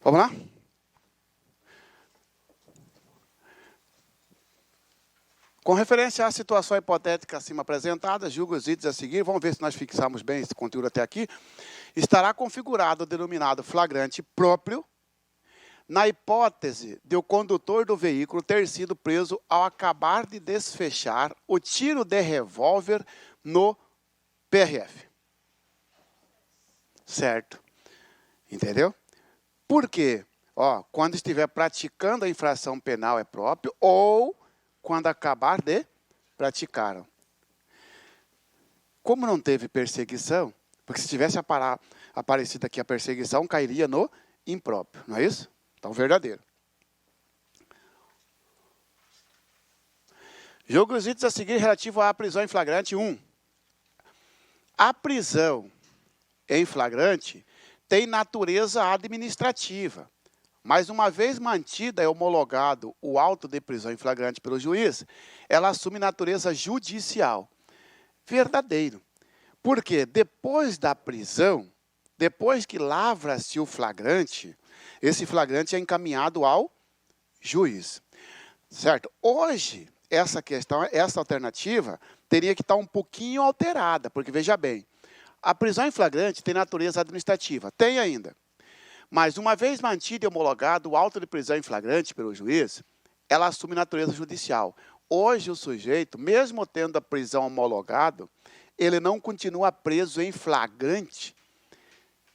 Vamos lá? Com referência à situação hipotética acima apresentada, julgo os itens a seguir, vamos ver se nós fixamos bem esse conteúdo até aqui, estará configurado o denominado flagrante próprio, na hipótese de o condutor do veículo ter sido preso ao acabar de desfechar o tiro de revólver no PRF. Certo? Entendeu? Por quê? Quando estiver praticando a infração penal é próprio ou quando acabar de praticar. Como não teve perseguição, porque se tivesse aparecido aqui a perseguição, cairia no impróprio, não é isso? Então, verdadeiro. Julgo os itens a seguir relativo à prisão em flagrante 1. A prisão em flagrante tem natureza administrativa, mas uma vez mantida e homologado o auto de prisão em flagrante pelo juiz, ela assume natureza judicial. Verdadeiro. Porque depois da prisão, depois que lavra-se o flagrante, esse flagrante é encaminhado ao juiz. Certo? Hoje, essa questão, essa alternativa, teria que estar um pouquinho alterada, porque veja bem, a prisão em flagrante tem natureza administrativa, tem ainda. Mas uma vez mantido e homologado o auto de prisão em flagrante pelo juiz, ela assume natureza judicial. Hoje o sujeito, mesmo tendo a prisão homologado, ele não continua preso em flagrante.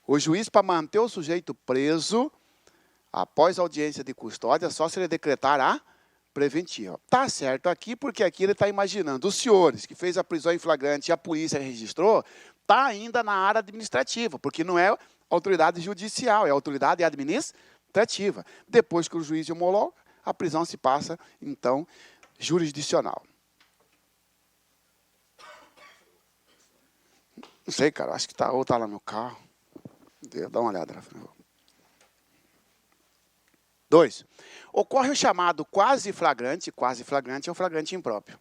O juiz, para manter o sujeito preso, após a audiência de custódia, só se ele decretar a preventiva. Está certo aqui, porque aqui ele está imaginando, os senhores que fez a prisão em flagrante e a polícia registrou, está ainda na área administrativa, porque não é autoridade judicial, é autoridade administrativa. Depois que o juiz homologa, a prisão se passa, então, jurisdicional. Não sei, cara, acho que está ou está lá no carro. Dá uma olhada. 2. Ocorre o chamado quase flagrante é um flagrante impróprio.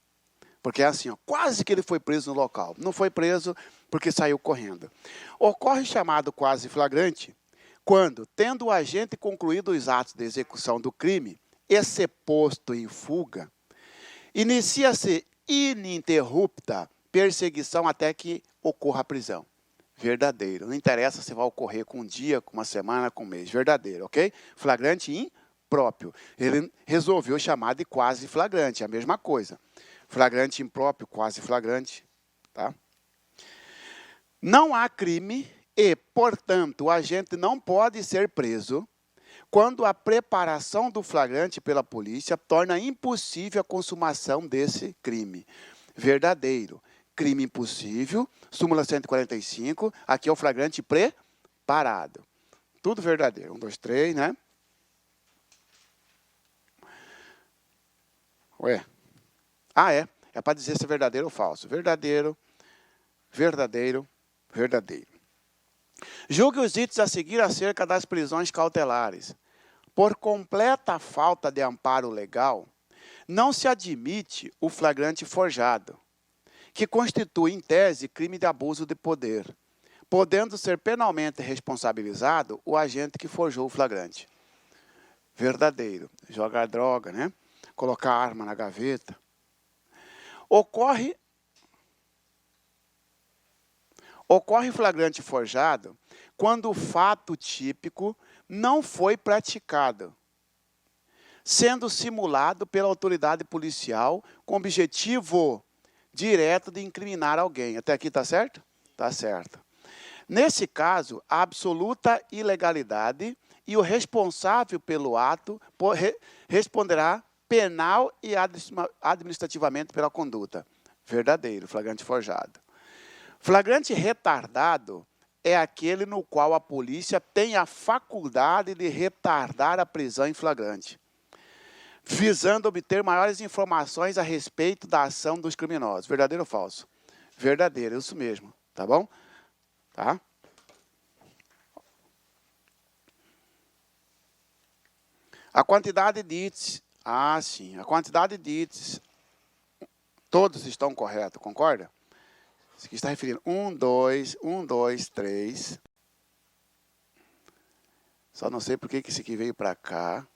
Porque é assim, quase que ele foi preso no local. Não foi preso porque saiu correndo. Ocorre o chamado quase flagrante quando, tendo o agente concluído os atos de execução do crime e se posto em fuga, inicia-se ininterrupta perseguição até que ocorra a prisão. Verdadeiro. Não interessa se vai ocorrer com um dia, com uma semana, com um mês. Verdadeiro, ok? Flagrante impróprio. Ele resolveu chamar de quase flagrante, é a mesma coisa. Flagrante impróprio, quase flagrante. Tá? Não há crime e, portanto, o agente não pode ser preso quando a preparação do flagrante pela polícia torna impossível a consumação desse crime. Verdadeiro. Crime impossível, súmula 145, aqui é o flagrante preparado. Tudo verdadeiro. 1, 2, 3, né? Ué. É para dizer se é verdadeiro ou falso. Verdadeiro, verdadeiro, verdadeiro. Julgue os itens a seguir acerca das prisões cautelares. Por completa falta de amparo legal, não se admite o flagrante forjado, que constitui, em tese, crime de abuso de poder, podendo ser penalmente responsabilizado o agente que forjou o flagrante. Verdadeiro. Jogar droga, né? Colocar arma na gaveta. Ocorre flagrante forjado quando o fato típico não foi praticado, sendo simulado pela autoridade policial com objetivo direto de incriminar alguém. Até aqui está certo? Está certo. Nesse caso, a absoluta ilegalidade e o responsável pelo ato responderá penal e administrativamente pela conduta. Verdadeiro, flagrante forjado. Flagrante retardado é aquele no qual a polícia tem a faculdade de retardar a prisão em flagrante, visando obter maiores informações a respeito da ação dos criminosos. Verdadeiro ou falso? Verdadeiro, isso mesmo, tá bom? Tá? A quantidade de itens, sim, a quantidade de itens, todos estão corretos, concorda? Isso aqui está referindo 1, 2, 3. Só não sei por que esse aqui veio para cá.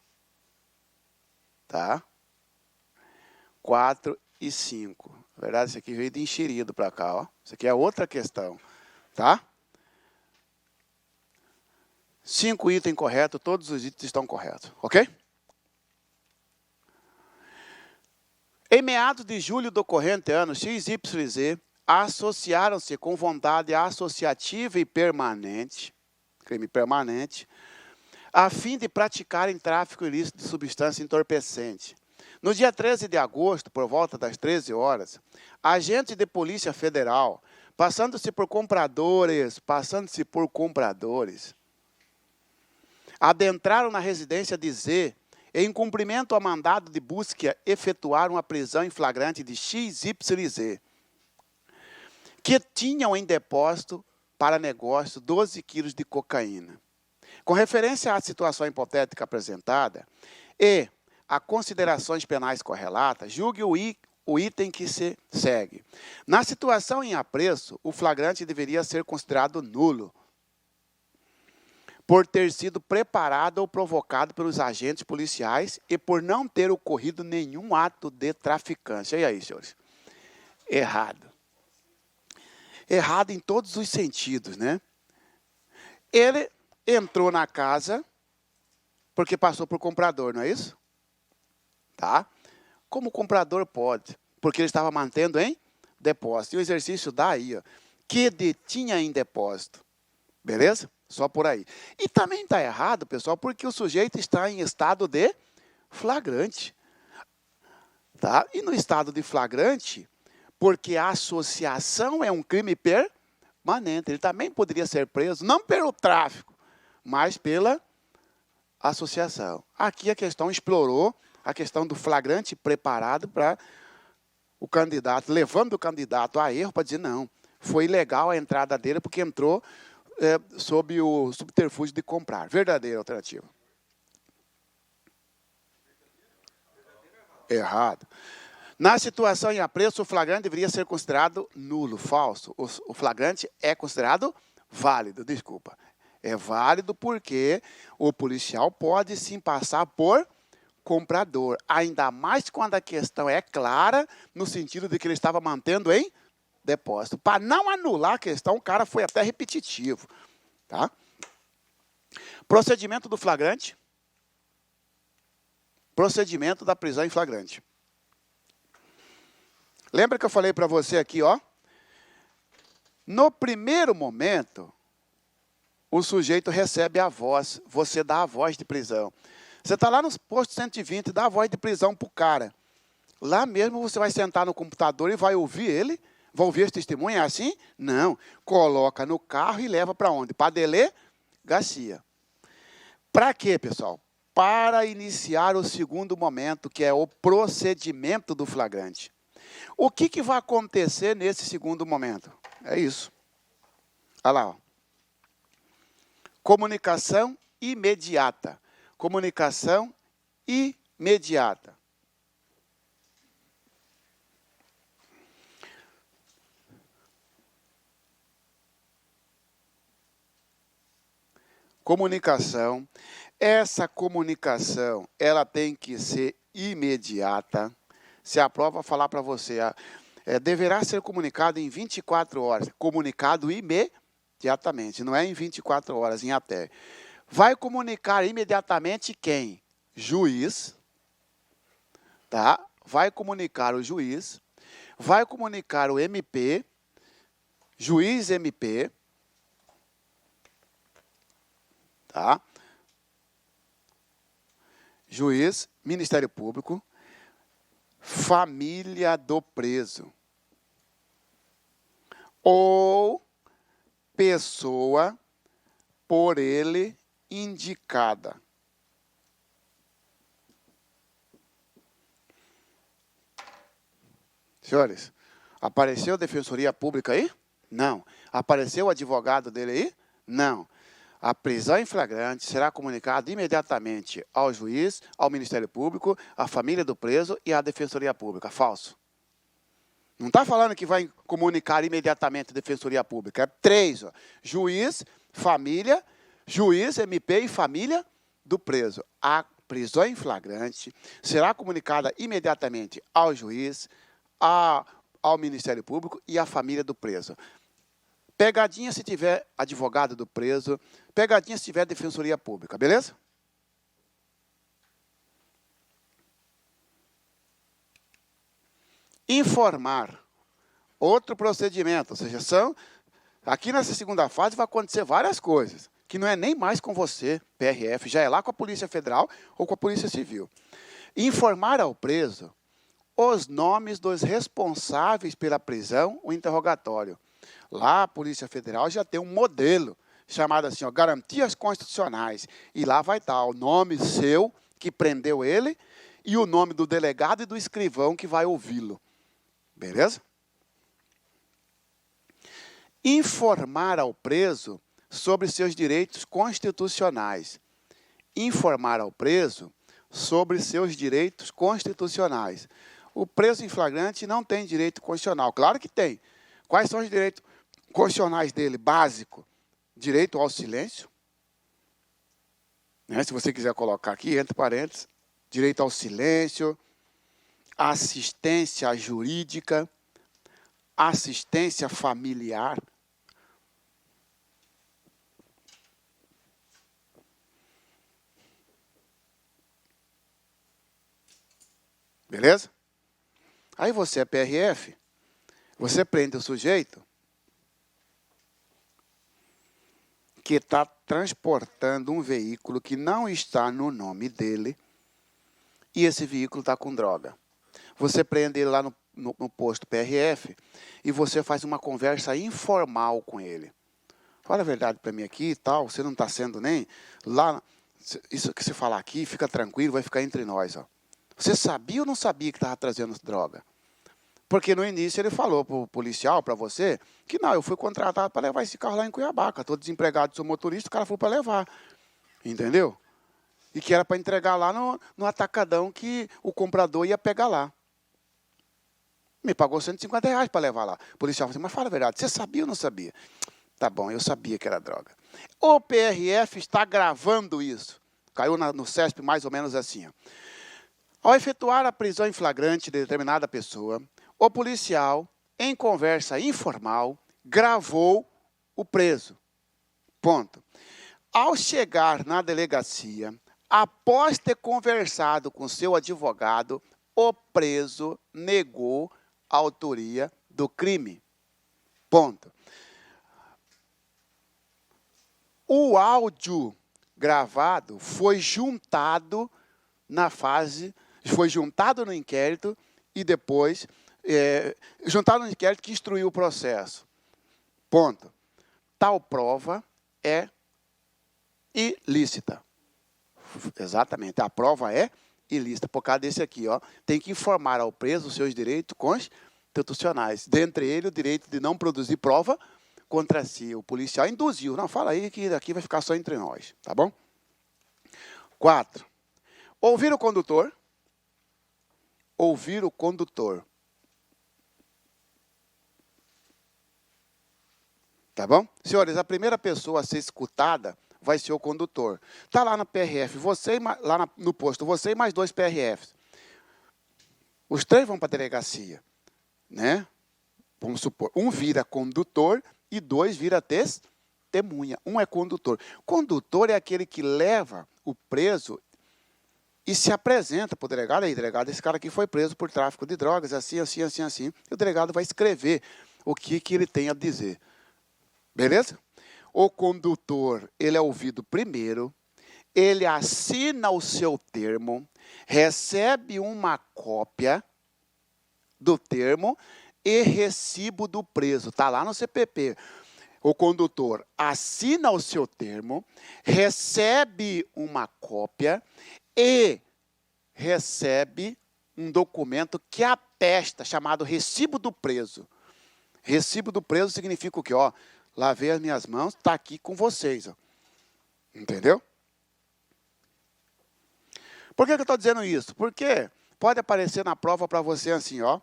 Tá? 4 e 5. Na verdade, esse aqui veio de enxerido para cá, ó. Isso aqui é outra questão, tá? 5 itens corretos, todos os itens estão corretos, ok? Em meados de julho do corrente ano XYZ, associaram-se com vontade associativa e permanente, crime permanente, a fim de praticarem tráfico ilícito de substância entorpecente. No dia 13 de agosto, por volta das 13 horas, agentes de Polícia Federal, passando-se por compradores, adentraram na residência de Z, em cumprimento ao mandado de busca, efetuaram a prisão em flagrante de XYZ, que tinham em depósito para negócio 12 quilos de cocaína. Com referência à situação hipotética apresentada e a considerações penais correlatas, julgue o item que se segue. Na situação em apreço, o flagrante deveria ser considerado nulo, por ter sido preparado ou provocado pelos agentes policiais e por não ter ocorrido nenhum ato de traficância. E aí, senhores? Errado. Errado em todos os sentidos, né? Ele entrou na casa porque passou por comprador, não é isso? Tá? Como o comprador pode? Porque ele estava mantendo em depósito. E o exercício dá aí, ó, que detinha em depósito. Beleza? Só por aí. E também está errado, pessoal, porque o sujeito está em estado de flagrante. Tá? E no estado de flagrante, porque a associação é um crime permanente. Ele também poderia ser preso, não pelo tráfico, mas pela associação. Aqui a questão explorou a questão do flagrante preparado para o candidato, levando o candidato a erro para dizer, não, foi ilegal a entrada dele porque entrou sob o subterfúgio de comprar. Verdadeira alternativa. Errado. Na situação em apreço, o flagrante deveria ser considerado nulo, falso. O flagrante é considerado válido, desculpa. É válido porque o policial pode sim passar por comprador, ainda mais quando a questão é clara, no sentido de que ele estava mantendo em depósito. Para não anular a questão, o cara foi até repetitivo. Tá? Procedimento do flagrante. Procedimento da prisão em flagrante. Lembra que eu falei para você aqui, ó? No primeiro momento, o sujeito recebe a voz, você dá a voz de prisão. Você está lá no posto 120, dá a voz de prisão para o cara. Lá mesmo você vai sentar no computador e vai ouvir ele, vai ouvir esse testemunho, é assim? Não. Coloca no carro e leva para onde? Para a delegacia. Para quê, pessoal? Para iniciar o segundo momento, que é o procedimento do flagrante. O que vai acontecer nesse segundo momento? É isso. Olha lá, ó. Comunicação imediata. Comunicação imediata. Comunicação. Essa comunicação, ela tem que ser imediata. Se a prova falar para você, deverá ser comunicado em 24 horas. Comunicado imediatamente, não é em 24 horas, em até. Vai comunicar imediatamente quem? Juiz. Tá? Vai comunicar o juiz. Vai comunicar o MP. Juiz MP. Tá? Juiz, Ministério Público, família do preso. Ou pessoa por ele indicada. Senhores, apareceu a Defensoria Pública aí? Não. Apareceu o advogado dele aí? Não. A prisão em flagrante será comunicada imediatamente ao juiz, ao Ministério Público, à família do preso e à Defensoria Pública. Falso. Não está falando que vai comunicar imediatamente a Defensoria Pública. É 3. Ó. Juiz, família, juiz, MP e família do preso. A prisão em flagrante será comunicada imediatamente ao juiz, ao Ministério Público e à família do preso. Pegadinha se tiver advogado do preso, pegadinha se tiver defensoria pública, beleza? Informar. Outro procedimento, ou seja, aqui nessa segunda fase vai acontecer várias coisas, que não é nem mais com você, PRF, já é lá com a Polícia Federal ou com a Polícia Civil. Informar ao preso os nomes dos responsáveis pela prisão ou interrogatório. Lá a Polícia Federal já tem um modelo chamado assim, ó, garantias constitucionais. E lá vai estar o nome seu, que prendeu ele, e o nome do delegado e do escrivão que vai ouvi-lo. Beleza? Informar ao preso sobre seus direitos constitucionais. Informar ao preso sobre seus direitos constitucionais. O preso em flagrante não tem direito constitucional. Claro que tem. Quais são os direitos constitucionais dele? Básico. Direito ao silêncio. Se você quiser colocar aqui, entre parênteses, direito ao silêncio, assistência jurídica, assistência familiar. Beleza? Aí você é PRF, você prende o sujeito que está transportando um veículo que não está no nome dele e esse veículo está com droga. Você prende ele lá no posto PRF e você faz uma conversa informal com ele. Fala a verdade para mim aqui e tal, você não está sendo nem lá, isso que você falar aqui, fica tranquilo, vai ficar entre nós. Ó. Você sabia ou não sabia que estava trazendo droga? Porque no início ele falou para o policial, para você, que não, eu fui contratado para levar esse carro lá em Cuiabá, estou desempregado, sou motorista, o cara foi para levar. Entendeu? E que era para entregar lá no atacadão que o comprador ia pegar lá. Me pagou R$150 para levar lá. O policial falou assim, mas fala a verdade, você sabia ou não sabia? Tá bom, eu sabia que era droga. O PRF está gravando isso. Caiu no CESP mais ou menos assim. Ó. Ao efetuar a prisão em flagrante de determinada pessoa, o policial, em conversa informal, gravou o preso. Ponto. Ao chegar na delegacia, após ter conversado com seu advogado, o preso negou a autoria do crime. Ponto. O áudio gravado foi juntado no inquérito e depois juntado no inquérito que instruiu o processo. Ponto. Tal prova é ilícita. Exatamente, a prova é ilícita. Por causa desse aqui, ó, tem que informar ao preso os seus direitos constitucionais. Dentre eles, o direito de não produzir prova contra si. O policial induziu. Não, fala aí que daqui vai ficar só entre nós. Tá bom? 4. Ouvir o condutor. Ouvir o condutor. Tá bom? Senhores, a primeira pessoa a ser escutada vai ser o condutor. Está lá no PRF, lá no posto, você e mais 2 PRFs. Os 3 vão para a delegacia. Né? Vamos supor, um vira condutor e 2 vira testemunha. Um é condutor. Condutor é aquele que leva o preso e se apresenta para o delegado. Aí, delegado, esse cara aqui foi preso por tráfico de drogas, assim, assim, assim, assim. E o delegado vai escrever o que ele tem a dizer. Beleza? O condutor, ele é ouvido primeiro, ele assina o seu termo, recebe uma cópia do termo e recibo do preso. Está lá no CPP. O condutor assina o seu termo, recebe uma cópia e recebe um documento que atesta, chamado recibo do preso. Recibo do preso significa o quê? Ó, lavei as minhas mãos, está aqui com vocês. Ó. Entendeu? Por que eu estou dizendo isso? Porque pode aparecer na prova para você assim, ó.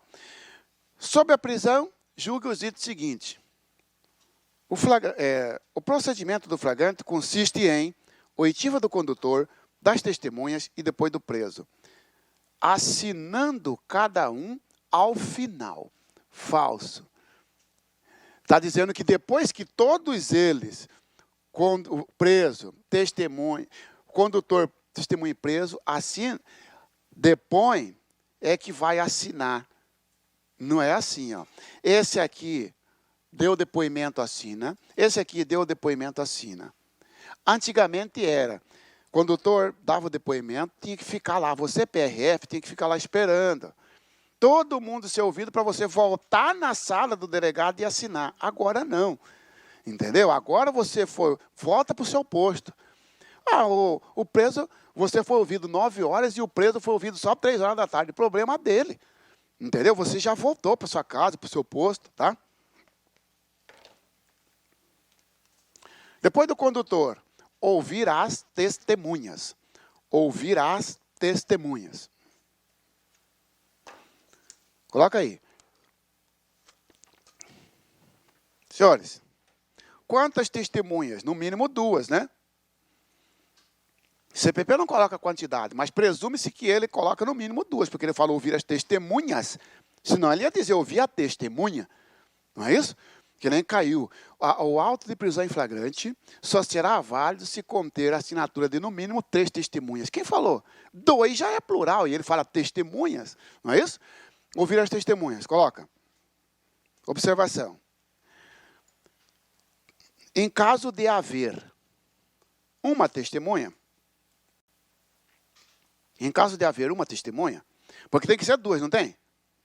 Sob a prisão, julgue os itens seguintes. O procedimento do flagrante consiste em oitiva do condutor, das testemunhas e depois do preso, assinando cada um ao final. Falso. Está dizendo que depois que todos eles, preso, testemunha, condutor, testemunha e preso, assina, depõe, é que vai assinar. Não é assim, ó. Esse aqui deu depoimento, assina. Esse aqui deu depoimento, assina. Antigamente era, o condutor dava o depoimento, tinha que ficar lá. Você, PRF, tinha que ficar lá esperando. Todo mundo ser ouvido para você voltar na sala do delegado e assinar. Agora não. Entendeu? Agora você volta para o seu posto. O preso, você foi ouvido 9 horas e o preso foi ouvido só 3 horas da tarde. Problema dele. Entendeu? Você já voltou para sua casa, para o seu posto, tá? Depois do condutor, ouvir as testemunhas. Ouvir as testemunhas. Coloca aí. Senhores, quantas testemunhas? No mínimo 2, né? CPP não coloca quantidade, mas presume-se que ele coloca no mínimo 2, porque ele falou ouvir as testemunhas. Senão ele ia dizer ouvir a testemunha. Não é isso? Que nem caiu. O auto de prisão em flagrante só será válido se conter a assinatura de no mínimo 3 testemunhas. Quem falou? 2 já é plural, e ele fala testemunhas. Não é isso? Ouvir as testemunhas. Coloca. Observação. Em caso de haver uma testemunha, porque tem que ser 2, não tem?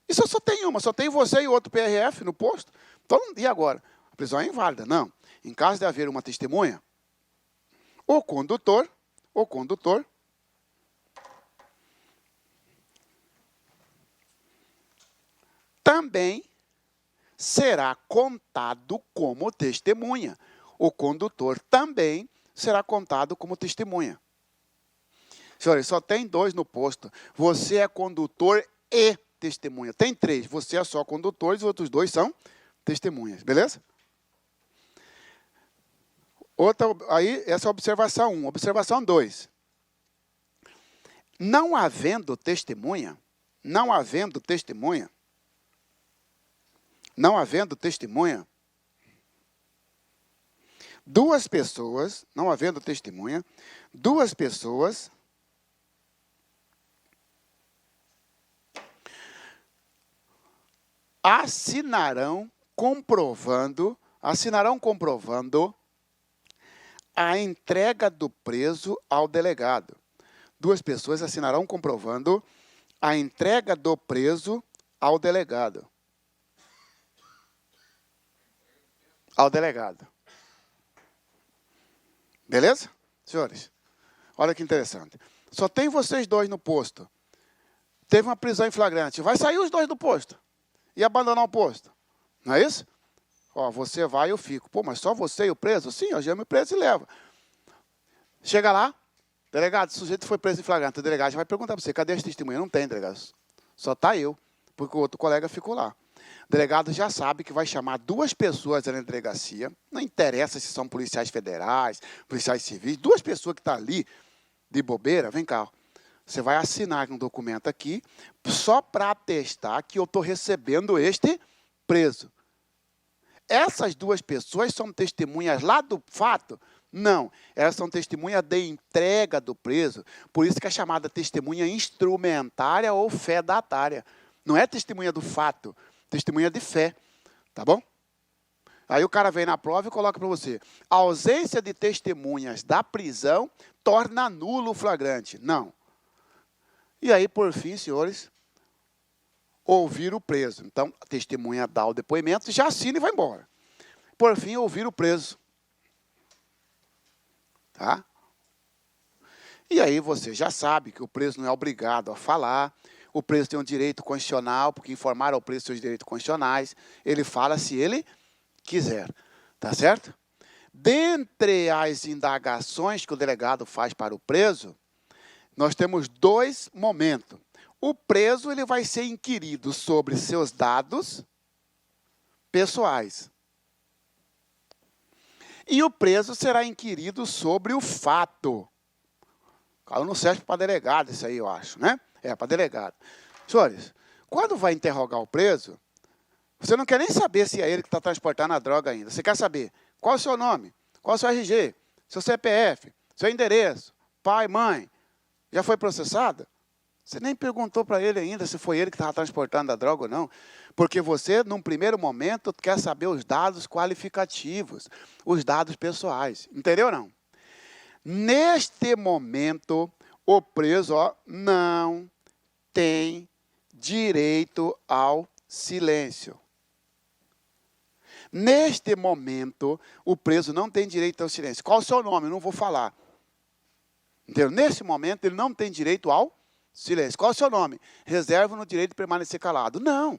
Isso só tem uma, só tem você e outro PRF no posto. Então, e agora? A prisão é inválida. Não. Em caso de haver uma testemunha, o condutor também será contado como testemunha. O condutor também será contado como testemunha. Senhores, só tem 2 no posto. Você é condutor e testemunha. Tem 3. Você é só condutor e os outros 2 são testemunhas. Beleza? Aí, essa é a observação 1. Observação 2. Não havendo testemunha, duas pessoas assinarão comprovando a entrega do preso ao delegado. 2 pessoas assinarão comprovando a entrega do preso ao delegado. Beleza? Senhores, olha que interessante. Só tem vocês 2 no posto. Teve uma prisão em flagrante. Vai sair os 2 do posto e abandonar o posto. Não é isso? Ó, você vai e eu fico. Pô, mas só você e o preso? Sim, eu chamo o preso e levo. Chega lá, delegado, o sujeito foi preso em flagrante. O delegado já vai perguntar para você, cadê as testemunhas? Não tem, delegado. Só está eu, porque o outro colega ficou lá. O delegado já sabe que vai chamar 2 pessoas na delegacia. Não interessa se são policiais federais, policiais civis. 2 pessoas que estão ali de bobeira. Vem cá. Você vai assinar um documento aqui só para atestar que eu estou recebendo este preso. Essas 2 pessoas são testemunhas lá do fato? Não. Elas são testemunhas de entrega do preso. Por isso que é chamada testemunha instrumentária ou fedatária. Não é testemunha do fato. Testemunha de fé, tá bom? Aí o cara vem na prova e coloca para você, a ausência de testemunhas da prisão torna nulo o flagrante. Não. E aí, por fim, senhores, ouvir o preso. Então, a testemunha dá o depoimento, já assina e vai embora. Por fim, ouvir o preso. Tá? E aí você já sabe que o preso não é obrigado a falar. O preso tem um direito constitucional, porque informar ao preso seus direitos constitucionais. Ele fala se ele quiser. Tá certo? Dentre as indagações que o delegado faz para o preso, nós temos 2 momentos. O preso ele vai ser inquirido sobre seus dados pessoais. E o preso será inquirido sobre o fato. Caiu no CESP para delegado, isso aí eu acho, né? É, para delegado. Senhores, quando vai interrogar o preso, você não quer nem saber se é ele que está transportando a droga ainda. Você quer saber qual é o seu nome, qual é o seu RG, seu CPF, seu endereço, pai, mãe. Já foi processado? Você nem perguntou para ele ainda se foi ele que estava transportando a droga ou não. Porque você, num primeiro momento, quer saber os dados qualificativos, os dados pessoais. Entendeu ou não? Neste momento, o preso não tem direito ao silêncio. Neste momento, o preso não tem direito ao silêncio. Qual o seu nome? Eu não vou falar. Entendeu? Nesse momento, ele não tem direito ao silêncio. Qual é o seu nome? Reservo no direito de permanecer calado. Não.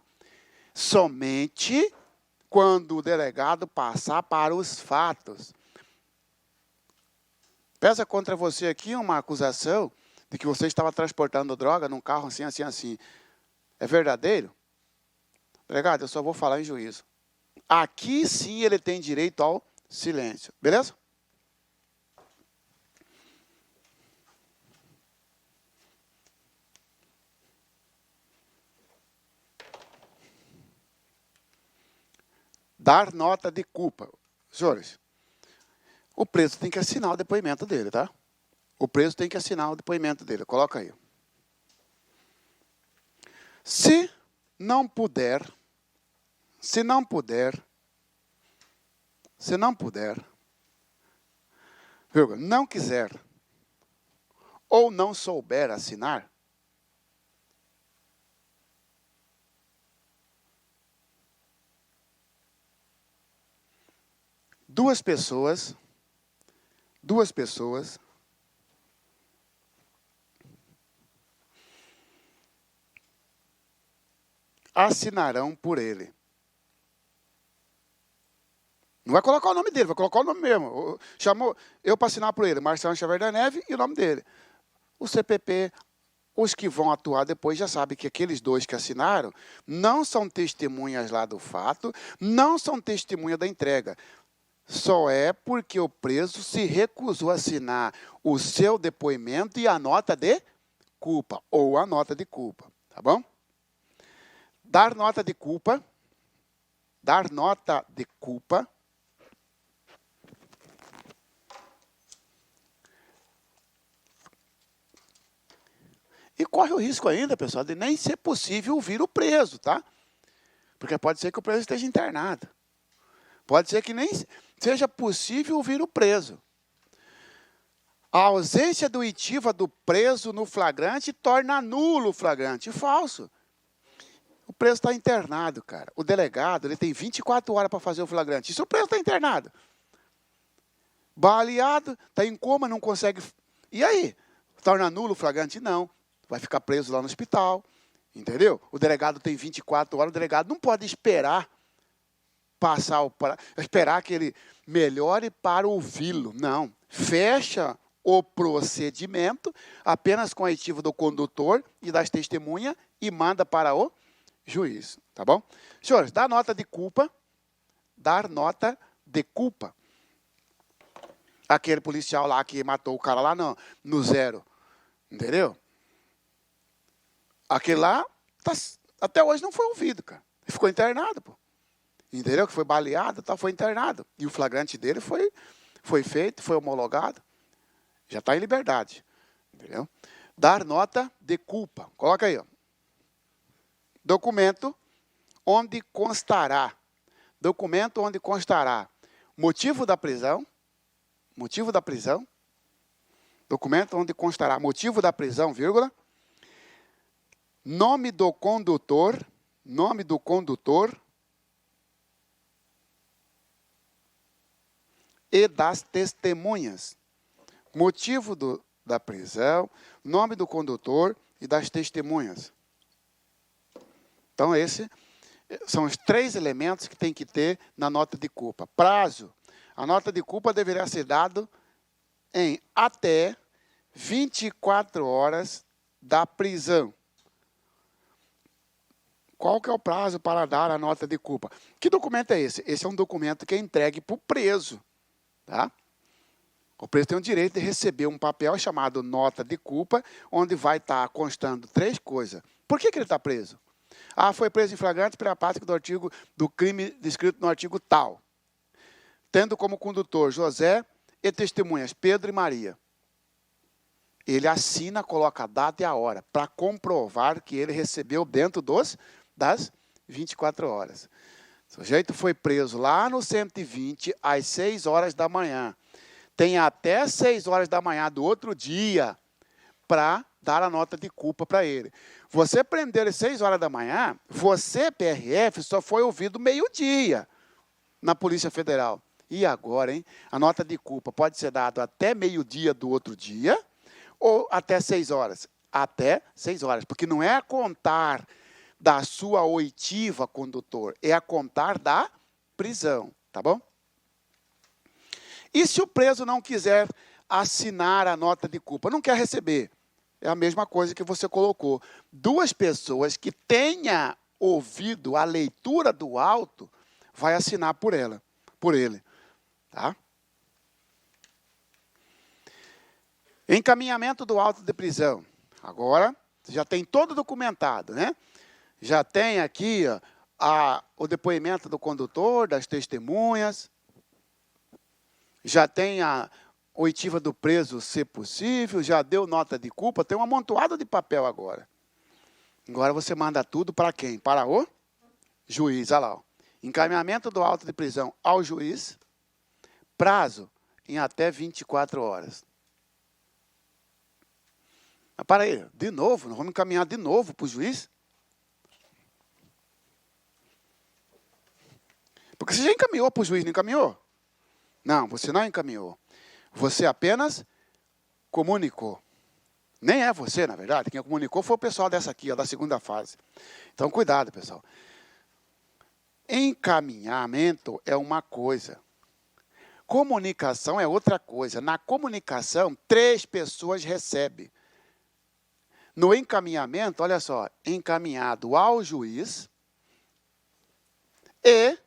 Somente quando o delegado passar para os fatos. Pesa contra você aqui uma acusação de que você estava transportando droga num carro assim, assim, assim. É verdadeiro? Delegado, eu só vou falar em juízo. Aqui sim ele tem direito ao silêncio. Beleza? Dar nota de culpa. Senhores, o preso tem que assinar o depoimento dele, tá? O preso tem que assinar o depoimento dele. Coloca aí. Se não puder, não quiser ou não souber assinar, duas pessoas assinarão por ele. Não vai colocar o nome dele, vai colocar o nome mesmo. Chamou eu para assinar por ele, Marcelo Xavier da Neve e o nome dele. O CPP, os que vão atuar depois já sabem que aqueles dois que assinaram não são testemunhas lá do fato, não são testemunha da entrega. Só é porque o preso se recusou a assinar o seu depoimento e a nota de culpa, ou a nota de culpa, tá bom? Dar nota de culpa. E corre o risco ainda, pessoal, de nem ser possível ouvir o preso, tá? Porque pode ser que o preso esteja internado. Pode ser que nem seja possível ouvir o preso. A ausência doitiva do preso no flagrante torna nulo o flagrante. Falso. O preso está internado, cara. O delegado ele tem 24 horas para fazer o flagrante. E se o preso está internado? Baleado, está em coma, não consegue... E aí? Torna nulo o flagrante? Não. Vai ficar preso lá no hospital. Entendeu? O delegado tem 24 horas. O delegado não pode esperar esperar que ele melhore para ouvi-lo. Não. Fecha o procedimento apenas com a oitiva do condutor e das testemunhas e manda para o juiz, tá bom? Senhores, dar nota de culpa. Aquele policial lá que matou o cara lá no zero, entendeu? Aquele lá, até hoje não foi ouvido, cara. Ele ficou internado, pô. Entendeu? Que foi baleado, foi internado. E o flagrante dele foi feito, foi homologado. Já está em liberdade. Entendeu? Dar nota de culpa. Coloca aí, ó. Documento onde constará motivo da prisão, documento onde constará motivo da prisão, vírgula, nome do condutor e das testemunhas, motivo da prisão, nome do condutor e das testemunhas. Então, esses são os 3 elementos que tem que ter na nota de culpa. Prazo. A nota de culpa deverá ser dada em até 24 horas da prisão. Qual que é o prazo para dar a nota de culpa? Que documento é esse? Esse é um documento que é entregue para o preso. Tá? O preso tem o direito de receber um papel chamado nota de culpa, onde vai estar constando 3 coisas. Por que ele está preso? Ah, foi preso em flagrante pela prática do crime descrito no artigo tal, tendo como condutor José e testemunhas Pedro e Maria. Ele assina, coloca a data e a hora, para comprovar que ele recebeu dentro das 24 horas. O sujeito foi preso lá no 120, às 6 horas da manhã. Tem até 6 horas da manhã do outro dia para dar a nota de culpa para ele. Você prendeu ele às 6 horas da manhã, você, PRF, só foi ouvido meio-dia na Polícia Federal. E agora, hein? A nota de culpa pode ser dada até meio-dia do outro dia ou até 6 horas? Até 6 horas, porque não é a contar da sua oitiva, condutor, é a contar da prisão, tá bom? E se o preso não quiser assinar a nota de culpa, não quer receber? É a mesma coisa que você colocou. 2 pessoas que tenha ouvido a leitura do auto, vai assinar por ele. Tá? Encaminhamento do auto de prisão. Agora, já tem todo documentado, né? Já tem aqui o depoimento do condutor, das testemunhas, já tem a oitiva do preso, se possível, já deu nota de culpa, tem um amontoado de papel agora. Agora você manda tudo para quem? Para o juiz, olha lá. Ó. Encaminhamento do auto de prisão ao juiz, prazo em até 24 horas. Mas para aí, de novo, nós vamos encaminhar de novo para o juiz? Porque você já encaminhou para o juiz, não encaminhou? Não, você não encaminhou. Você apenas comunicou. Nem é você, na verdade. Quem comunicou foi o pessoal dessa aqui, ó, da segunda fase. Então, cuidado, pessoal. Encaminhamento é uma coisa. Comunicação é outra coisa. Na comunicação, 3 pessoas recebem. No encaminhamento, olha só, encaminhado ao juiz e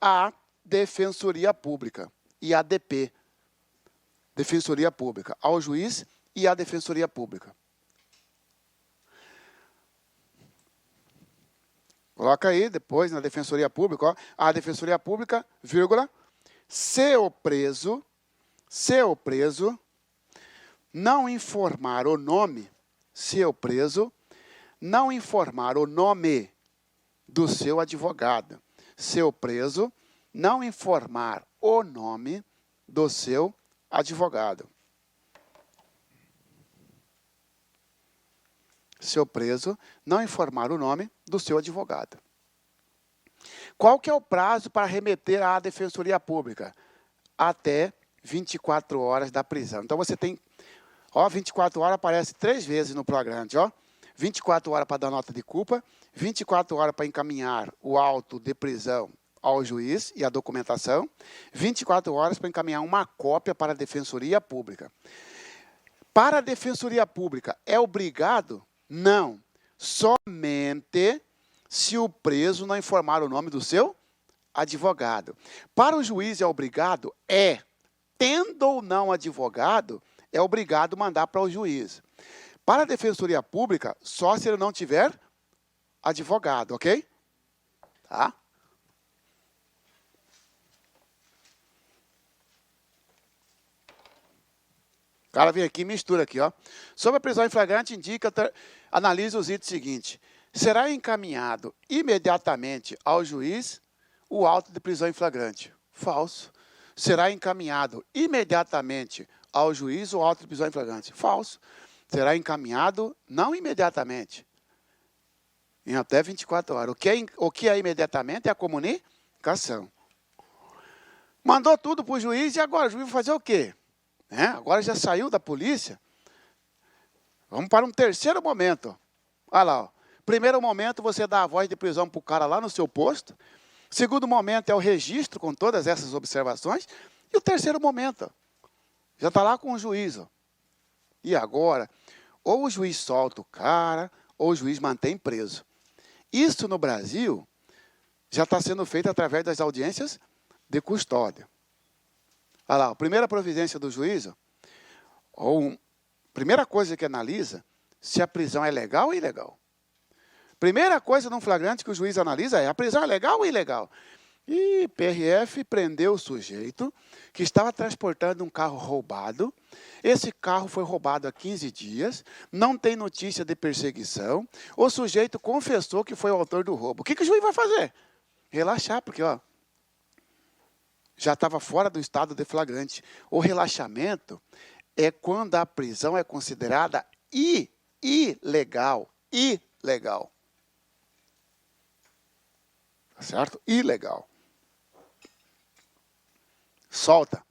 à Defensoria Pública, IADP. Defensoria Pública, ao juiz e à Defensoria Pública. Coloca aí, depois, na Defensoria Pública, ó, a Defensoria Pública, vírgula, se o preso não informar o nome, se o preso não informar o nome do seu advogado, se o preso não informar o nome do seu advogado. Se o preso não informar o nome do seu advogado. Qual que é o prazo para remeter à Defensoria Pública? Até 24 horas da prisão. Então, você tem, ó, 24 horas aparece 3 vezes no flagrante, ó. 24 horas para dar nota de culpa, 24 horas para encaminhar o auto de prisão ao juiz e a documentação, 24 horas para encaminhar uma cópia para a Defensoria Pública. Para a Defensoria Pública, é obrigado? Não. Somente se o preso não informar o nome do seu advogado. Para o juiz é obrigado? É. Tendo ou não advogado, é obrigado mandar para o juiz. Para a Defensoria Pública, só se ele não tiver advogado, ok? Tá? O cara vem aqui e mistura aqui, ó. Sobre a prisão em flagrante, analisa os itens seguintes. Será encaminhado imediatamente ao juiz o auto de prisão em flagrante? Falso. Será encaminhado imediatamente ao juiz o auto de prisão em flagrante? Falso. Será encaminhado não imediatamente, em até 24 horas. O que é imediatamente é a comunicação. Mandou tudo para o juiz e agora o juiz vai fazer o quê? Agora já saiu da polícia. Vamos para um terceiro momento. Olha lá. Ó. Primeiro momento, você dá a voz de prisão para o cara lá no seu posto. Segundo momento é o registro com todas essas observações. E o terceiro momento, ó, já está lá com o juiz. Ó. E agora, ou o juiz solta o cara, ou o juiz mantém preso. Isso no Brasil já está sendo feito através das audiências de custódia. Olha lá, a primeira providência do juiz, primeira coisa que analisa, se a prisão é legal ou ilegal. Primeira coisa num flagrante que o juiz analisa é: a prisão é legal ou ilegal? E PRF prendeu o sujeito que estava transportando um carro roubado. Esse carro foi roubado há 15 dias, não tem notícia de perseguição. O sujeito confessou que foi o autor do roubo. O que o juiz vai fazer? Relaxar, porque já estava fora do estado de flagrante. O relaxamento é quando a prisão é considerada ilegal. Ilegal. Certo? Ilegal. Solta.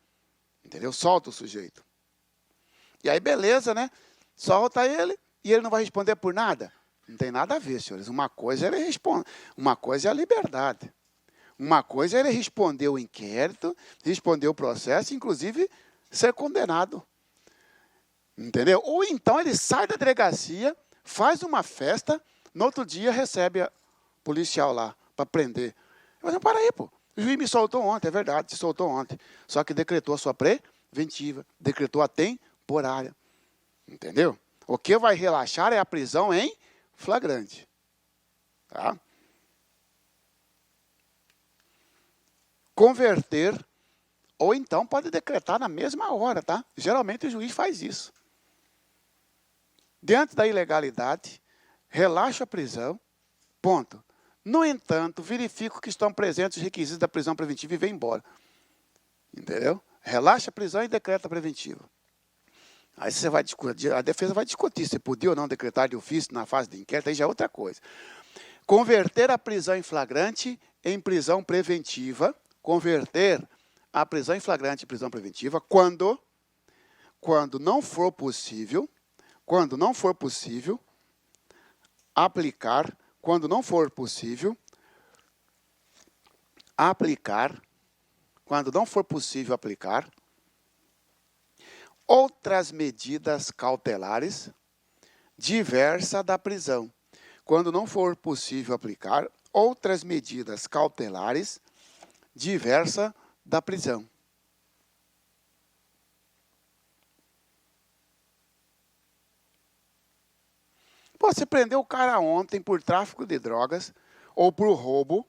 Entendeu? Solta o sujeito. E aí, beleza, né? Solta ele e ele não vai responder por nada. Não tem nada a ver, senhores. Uma coisa ele responde. Uma coisa é a liberdade. Uma coisa é ele responder o inquérito, responder o processo, inclusive ser condenado. Entendeu? Ou então ele sai da delegacia, faz uma festa, no outro dia recebe a policial lá para prender. Mas não, para aí, pô. O juiz me soltou ontem, é verdade, se soltou ontem. Só que decretou a sua preventiva, decretou a temporária. Entendeu? O que vai relaxar é a prisão em flagrante. Tá? Converter, ou então pode decretar na mesma hora, tá? Geralmente o juiz faz isso. Diante da ilegalidade, relaxa a prisão, ponto. No entanto, verifico que estão presentes os requisitos da prisão preventiva e vem embora. Entendeu? Relaxa a prisão e decreta a preventiva. Aí você vai discutir, a defesa vai discutir se podia ou não decretar de ofício na fase de inquérito, aí já é outra coisa. Converter a prisão em flagrante em prisão preventiva. Converter a prisão em flagrante em prisão preventiva quando não for possível, aplicar outras medidas cautelares diversas da prisão. Quando não for possível aplicar outras medidas cautelares diversas da prisão. Você prendeu o cara ontem por tráfico de drogas, ou por roubo,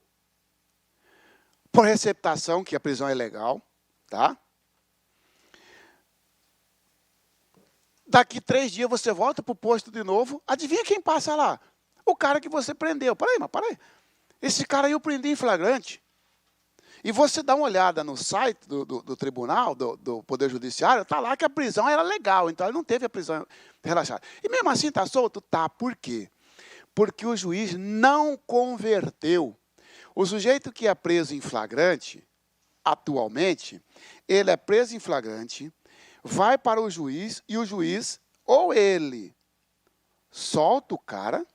por receptação, que a prisão é legal, tá? Daqui 3 dias você volta para o posto de novo, adivinha quem passa lá? O cara que você prendeu. Para aí. Esse cara aí eu prendi em flagrante. E você dá uma olhada no site do tribunal, do Poder Judiciário, está lá que a prisão era legal, então ele não teve a prisão relaxada. E mesmo assim está solto? Tá. Por quê? Porque o juiz não converteu. O sujeito que é preso em flagrante, atualmente, ele é preso em flagrante, vai para o juiz e o juiz, ou ele solta o cara,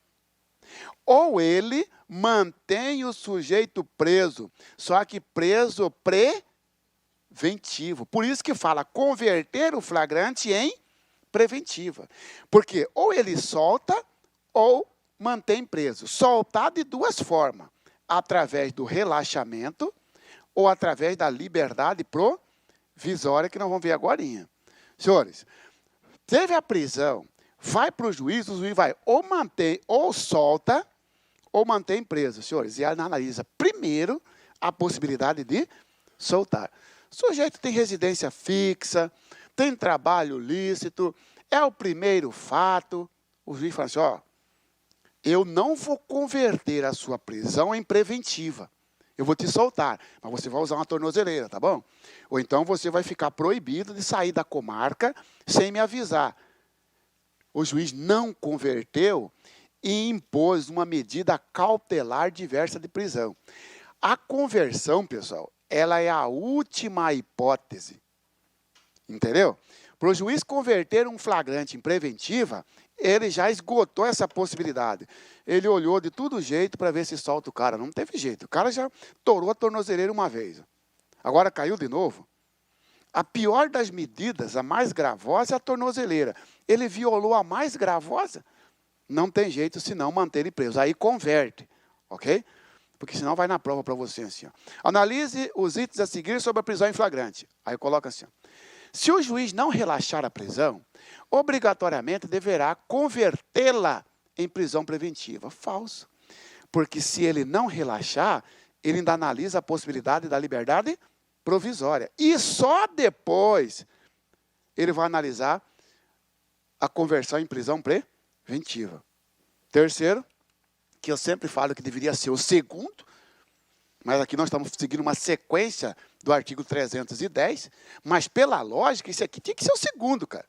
ou ele mantém o sujeito preso, só que preso preventivo. Por isso que fala converter o flagrante em preventiva. Porque ou ele solta ou mantém preso. Soltar de 2 formas. Através do relaxamento ou através da liberdade provisória, que nós vamos ver agora. Senhores, teve a prisão, vai para o juiz vai ou mantém, ou solta, ou mantém preso, senhores. E analisa primeiro a possibilidade de soltar. O sujeito tem residência fixa, tem trabalho lícito, é o primeiro fato. O juiz fala assim, eu não vou converter a sua prisão em preventiva. Eu vou te soltar, mas você vai usar uma tornozeleira, tá bom? Ou então você vai ficar proibido de sair da comarca sem me avisar. O juiz não converteu e impôs uma medida cautelar diversa de prisão. A conversão, pessoal, ela é a última hipótese. Entendeu? Para o juiz converter um flagrante em preventiva, ele já esgotou essa possibilidade. Ele olhou de todo jeito para ver se solta o cara. Não teve jeito. O cara já torou a tornozeleira uma vez. Agora caiu de novo. A pior das medidas, a mais gravosa, é a tornozeleira. Ele violou a mais gravosa, não tem jeito senão manter ele preso. Aí converte, ok? Porque senão vai na prova para você assim. Ó. Analise os itens a seguir sobre a prisão em flagrante. Aí coloca assim. Ó. Se o juiz não relaxar a prisão, obrigatoriamente deverá convertê-la em prisão preventiva. Falso. Porque se ele não relaxar, ele ainda analisa a possibilidade da liberdade provisória. E só depois ele vai analisar a conversão em prisão preventiva. Terceiro, que eu sempre falo que deveria ser o segundo, mas aqui nós estamos seguindo uma sequência do artigo 310, mas pela lógica, isso aqui tinha que ser o segundo, cara.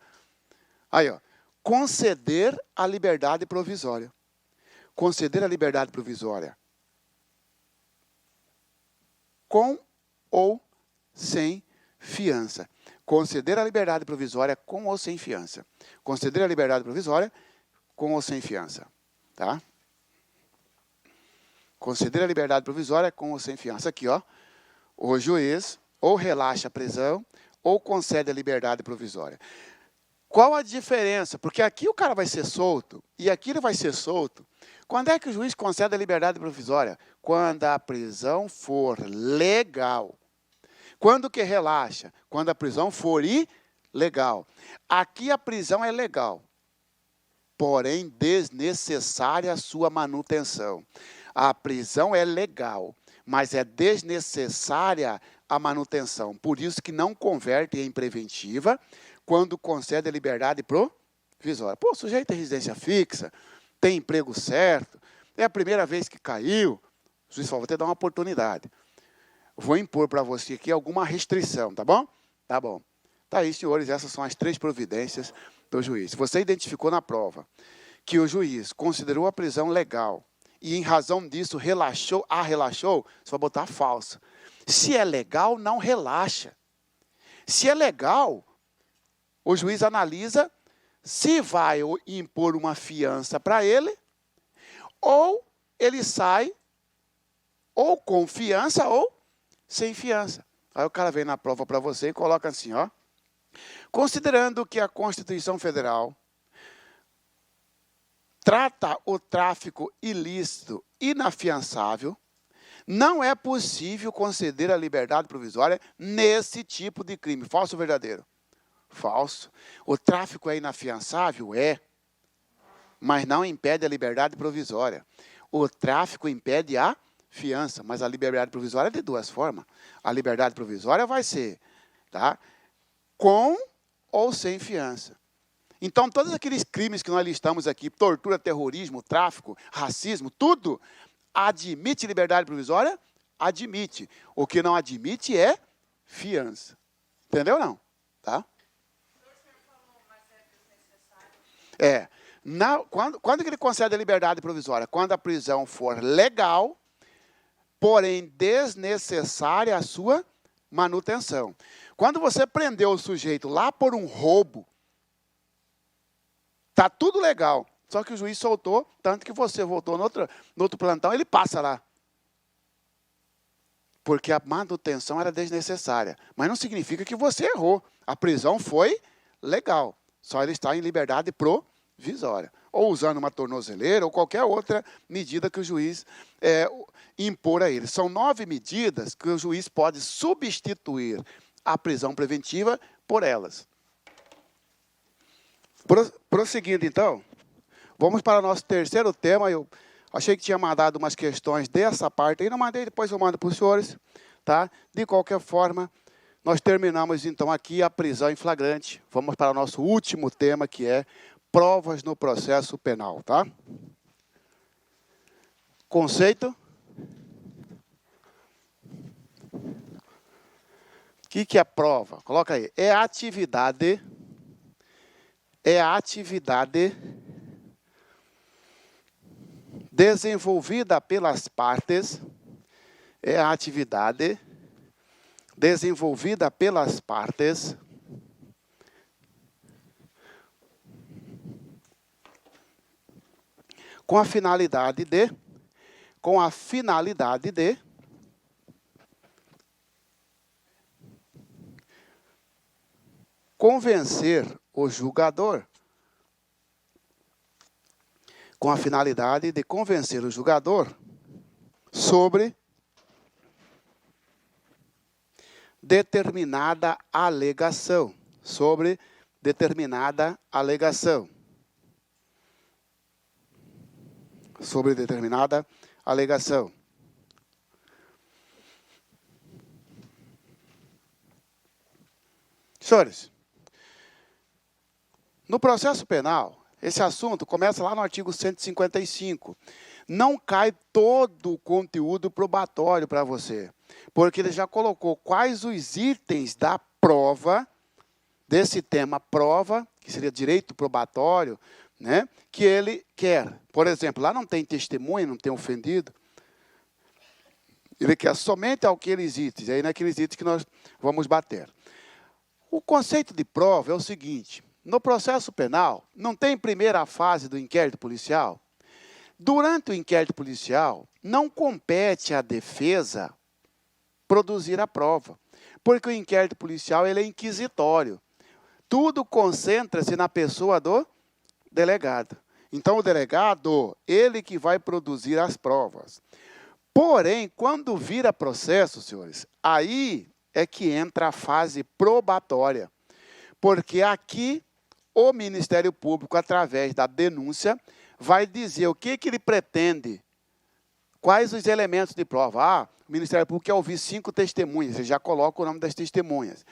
Aí, ó, conceder a liberdade provisória. Conceder a liberdade provisória com ou sem fiança. Conceder a liberdade provisória com ou sem fiança. Conceder a liberdade provisória com ou sem fiança. Tá? Conceder a liberdade provisória com ou sem fiança. Aqui, ó. O juiz ou relaxa a prisão ou concede a liberdade provisória. Qual a diferença? Porque aqui o cara vai ser solto e aqui ele vai ser solto. Quando é que o juiz concede a liberdade provisória? Quando a prisão for legal. Quando que relaxa? Quando a prisão for ilegal. Aqui a prisão é legal, porém desnecessária a sua manutenção. A prisão é legal, mas é desnecessária a manutenção. Por isso que não converte em preventiva quando concede a liberdade provisória. Pô, o sujeito tem residência fixa, tem emprego certo, é a primeira vez que caiu, o juiz fala, vou te dar uma oportunidade. Vou impor para você aqui alguma restrição, tá bom? Tá bom. Tá aí, senhores, essas são as 3 providências do juiz. Se você identificou na prova que o juiz considerou a prisão legal e, em razão disso, relaxou, você vai botar falso. Se é legal, não relaxa. Se é legal, o juiz analisa se vai impor uma fiança para ele, ou ele sai ou com fiança ou sem fiança. Aí o cara vem na prova para você e coloca assim, ó. Considerando que a Constituição Federal trata o tráfico ilícito inafiançável, não é possível conceder a liberdade provisória nesse tipo de crime. Falso ou verdadeiro? Falso. O tráfico é inafiançável? É. Mas não impede a liberdade provisória. O tráfico impede a fiança, mas a liberdade provisória é de 2 formas. A liberdade provisória vai ser, tá, com ou sem fiança. Então, todos aqueles crimes que nós listamos aqui, tortura, terrorismo, tráfico, racismo, tudo, admite liberdade provisória? Admite. O que não admite é fiança. Entendeu ou não? Tá? Quando que ele concede a liberdade provisória? Quando a prisão for legal, porém desnecessária a sua manutenção. Quando você prendeu o sujeito lá por um roubo, está tudo legal, só que o juiz soltou, tanto que você voltou no outro plantão, ele passa lá. Porque a manutenção era desnecessária. Mas não significa que você errou. A prisão foi legal, só ele está em liberdade provisória. Ou usando uma tornozeleira, ou qualquer outra medida que o juiz impor a ele. São 9 medidas que o juiz pode substituir a prisão preventiva por elas. Prosseguindo, então, vamos para o nosso terceiro tema. Eu achei que tinha mandado umas questões dessa parte aí, não mandei, depois eu mando para os senhores. Tá? De qualquer forma, nós terminamos, então, aqui a prisão em flagrante. Vamos para o nosso último tema, que é provas no processo penal. Tá? Conceito. O que é prova? Coloca aí. É a atividade desenvolvida pelas partes, com a finalidade de convencer o julgador, sobre determinada alegação. Sobre determinada alegação. Sobre determinada alegação. Senhores, no processo penal, esse assunto começa lá no artigo 155. Não cai todo o conteúdo probatório para você, porque ele já colocou quais os itens da prova, desse tema prova, que seria direito probatório, né, que ele quer. Por exemplo, lá não tem testemunha, não tem ofendido. Ele quer somente aqueles itens, aí naqueles itens que nós vamos bater. O conceito de prova é o seguinte: no processo penal, não tem primeira fase do inquérito policial? Durante o inquérito policial, não compete à defesa produzir a prova, porque o inquérito policial ele é inquisitório. Tudo concentra-se na pessoa do delegado. Então, o delegado, ele que vai produzir as provas. Porém, quando vira processo, senhores, aí é que entra a fase probatória. Porque aqui, o Ministério Público, através da denúncia, vai dizer o que ele pretende, quais os elementos de prova. Ah, o Ministério Público quer ouvir 5 testemunhas, ele já coloca o nome das testemunhas.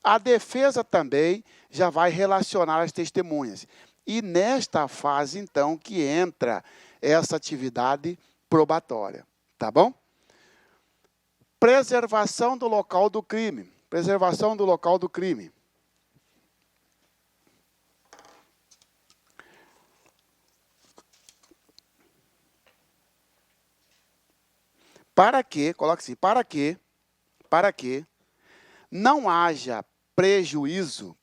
A defesa também já vai relacionar as testemunhas. E nesta fase, então, que entra essa atividade probatória. Tá bom? Preservação do local do crime. Preservação do local do crime. Para que, coloque assim, para que não haja prejuízo,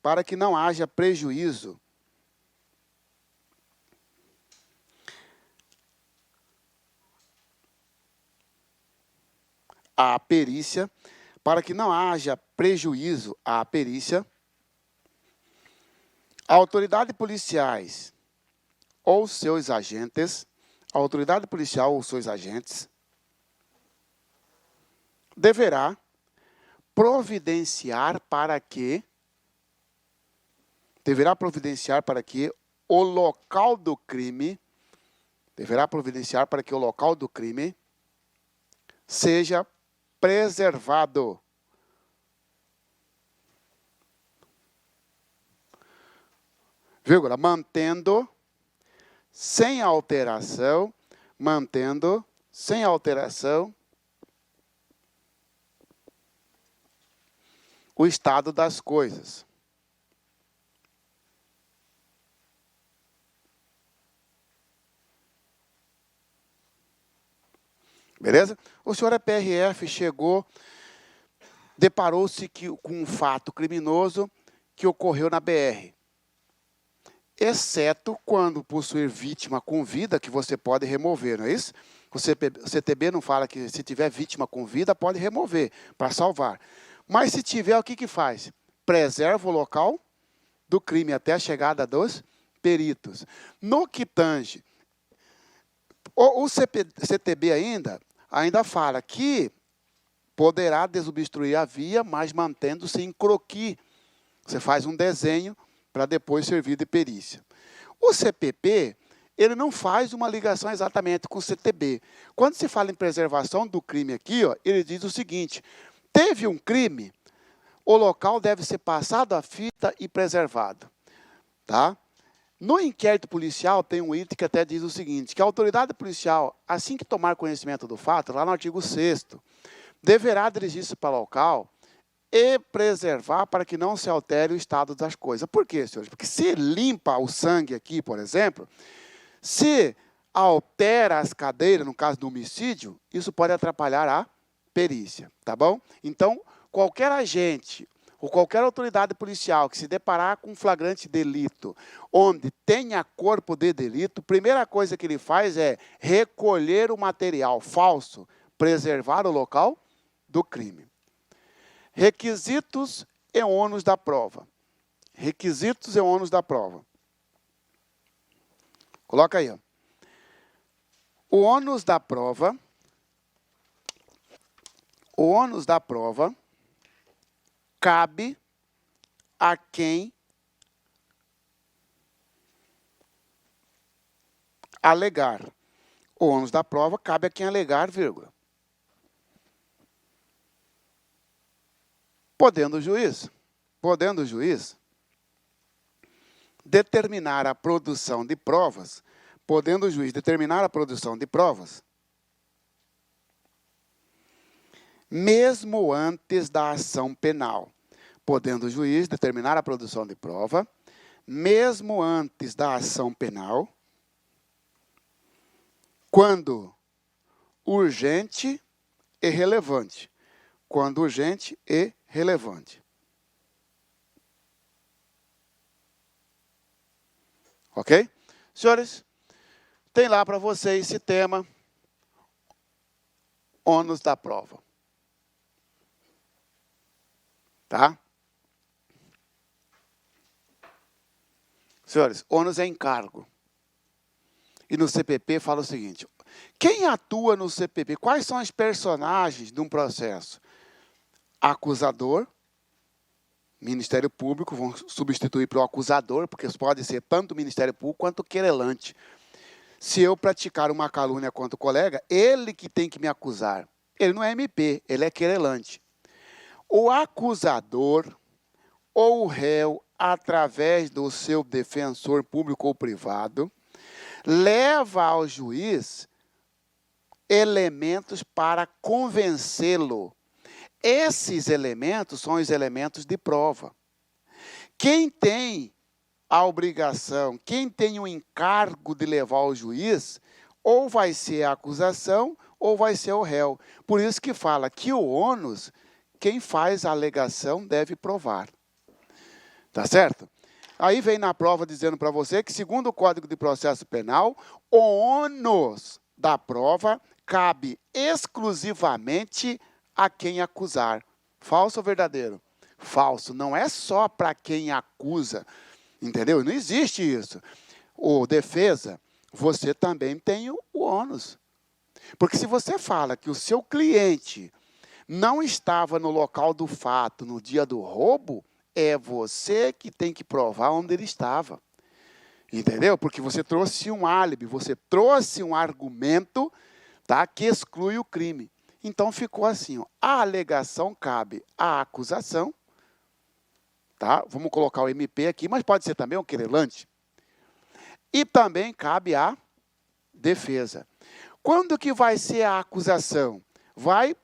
à perícia, para que não haja prejuízo à perícia, a autoridade policiais ou seus agentes, a autoridade policial ou seus agentes, deverá providenciar para que o local do crime, seja preservado. Vírgula, mantendo sem alteração o estado das coisas. Beleza? O senhor é PRF, chegou, deparou-se com um fato criminoso que ocorreu na BR. Exceto quando possuir vítima com vida, que você pode remover, não é isso? O CTB não fala que se tiver vítima com vida, pode remover para salvar. Mas se tiver, o que faz? Preserva o local do crime até a chegada dos peritos. No que tange, o CTB ainda fala que poderá desobstruir a via, mas mantendo-se em croquis. Você faz um desenho para depois servir de perícia. O CPP, ele não faz uma ligação exatamente com o CTB. Quando se fala em preservação do crime aqui, ó, ele diz o seguinte: teve um crime, o local deve ser passado a fita e preservado. Tá? No inquérito policial, tem um item que até diz o seguinte, que a autoridade policial, assim que tomar conhecimento do fato, lá no artigo 6º, deverá dirigir-se para o local e preservar para que não se altere o estado das coisas. Por quê, senhores? Porque se limpa o sangue aqui, por exemplo, se altera as cadeiras, no caso do homicídio, isso pode atrapalhar a perícia, tá bom? Então, qualquer agente ou qualquer autoridade policial que se deparar com um flagrante delito, onde tenha corpo de delito, a primeira coisa que ele faz é recolher o material falso, preservar o local do crime. Requisitos e ônus da prova. Requisitos e ônus da prova. Coloca aí, ó. O ônus da prova O ônus da prova cabe a quem alegar. O ônus da prova cabe a quem alegar, vírgula. Podendo o juiz determinar a produção de provas, mesmo antes da ação penal. Podendo o juiz determinar a produção de prova, mesmo antes da ação penal, quando urgente e relevante. Quando urgente e relevante. Ok? Senhores, tem lá para vocês esse tema, ônus da prova. Tá? Senhores, ônus é encargo. E no CPP fala o seguinte, quem atua no CPP? Quais são os personagens de um processo? Acusador, Ministério Público, vão substituir para o acusador, porque pode ser tanto o Ministério Público quanto o querelante. Se eu praticar uma calúnia contra o colega, ele que tem que me acusar. Ele não é MP, ele é querelante. O acusador ou o réu, através do seu defensor público ou privado, leva ao juiz elementos para convencê-lo. Esses elementos são os elementos de prova. Quem tem a obrigação, quem tem o encargo de levar ao juiz, ou vai ser a acusação, ou vai ser o réu. Por isso que fala que o ônus, quem faz a alegação deve provar. Tá certo? Aí vem na prova dizendo para você que, segundo o Código de Processo Penal, o ônus da prova cabe exclusivamente a quem acusar. Falso ou verdadeiro? Falso. Não é só para quem acusa. Entendeu? Não existe isso. O defesa, você também tem o ônus. Porque se você fala que o seu cliente não estava no local do fato no dia do roubo, é você que tem que provar onde ele estava. Entendeu? Porque você trouxe um álibi, você trouxe um argumento, tá, que exclui o crime. Então ficou assim, ó, a alegação cabe à acusação, tá? Vamos colocar o MP aqui, mas pode ser também o querelante. E também cabe à defesa. Quando que vai ser a acusação? Vai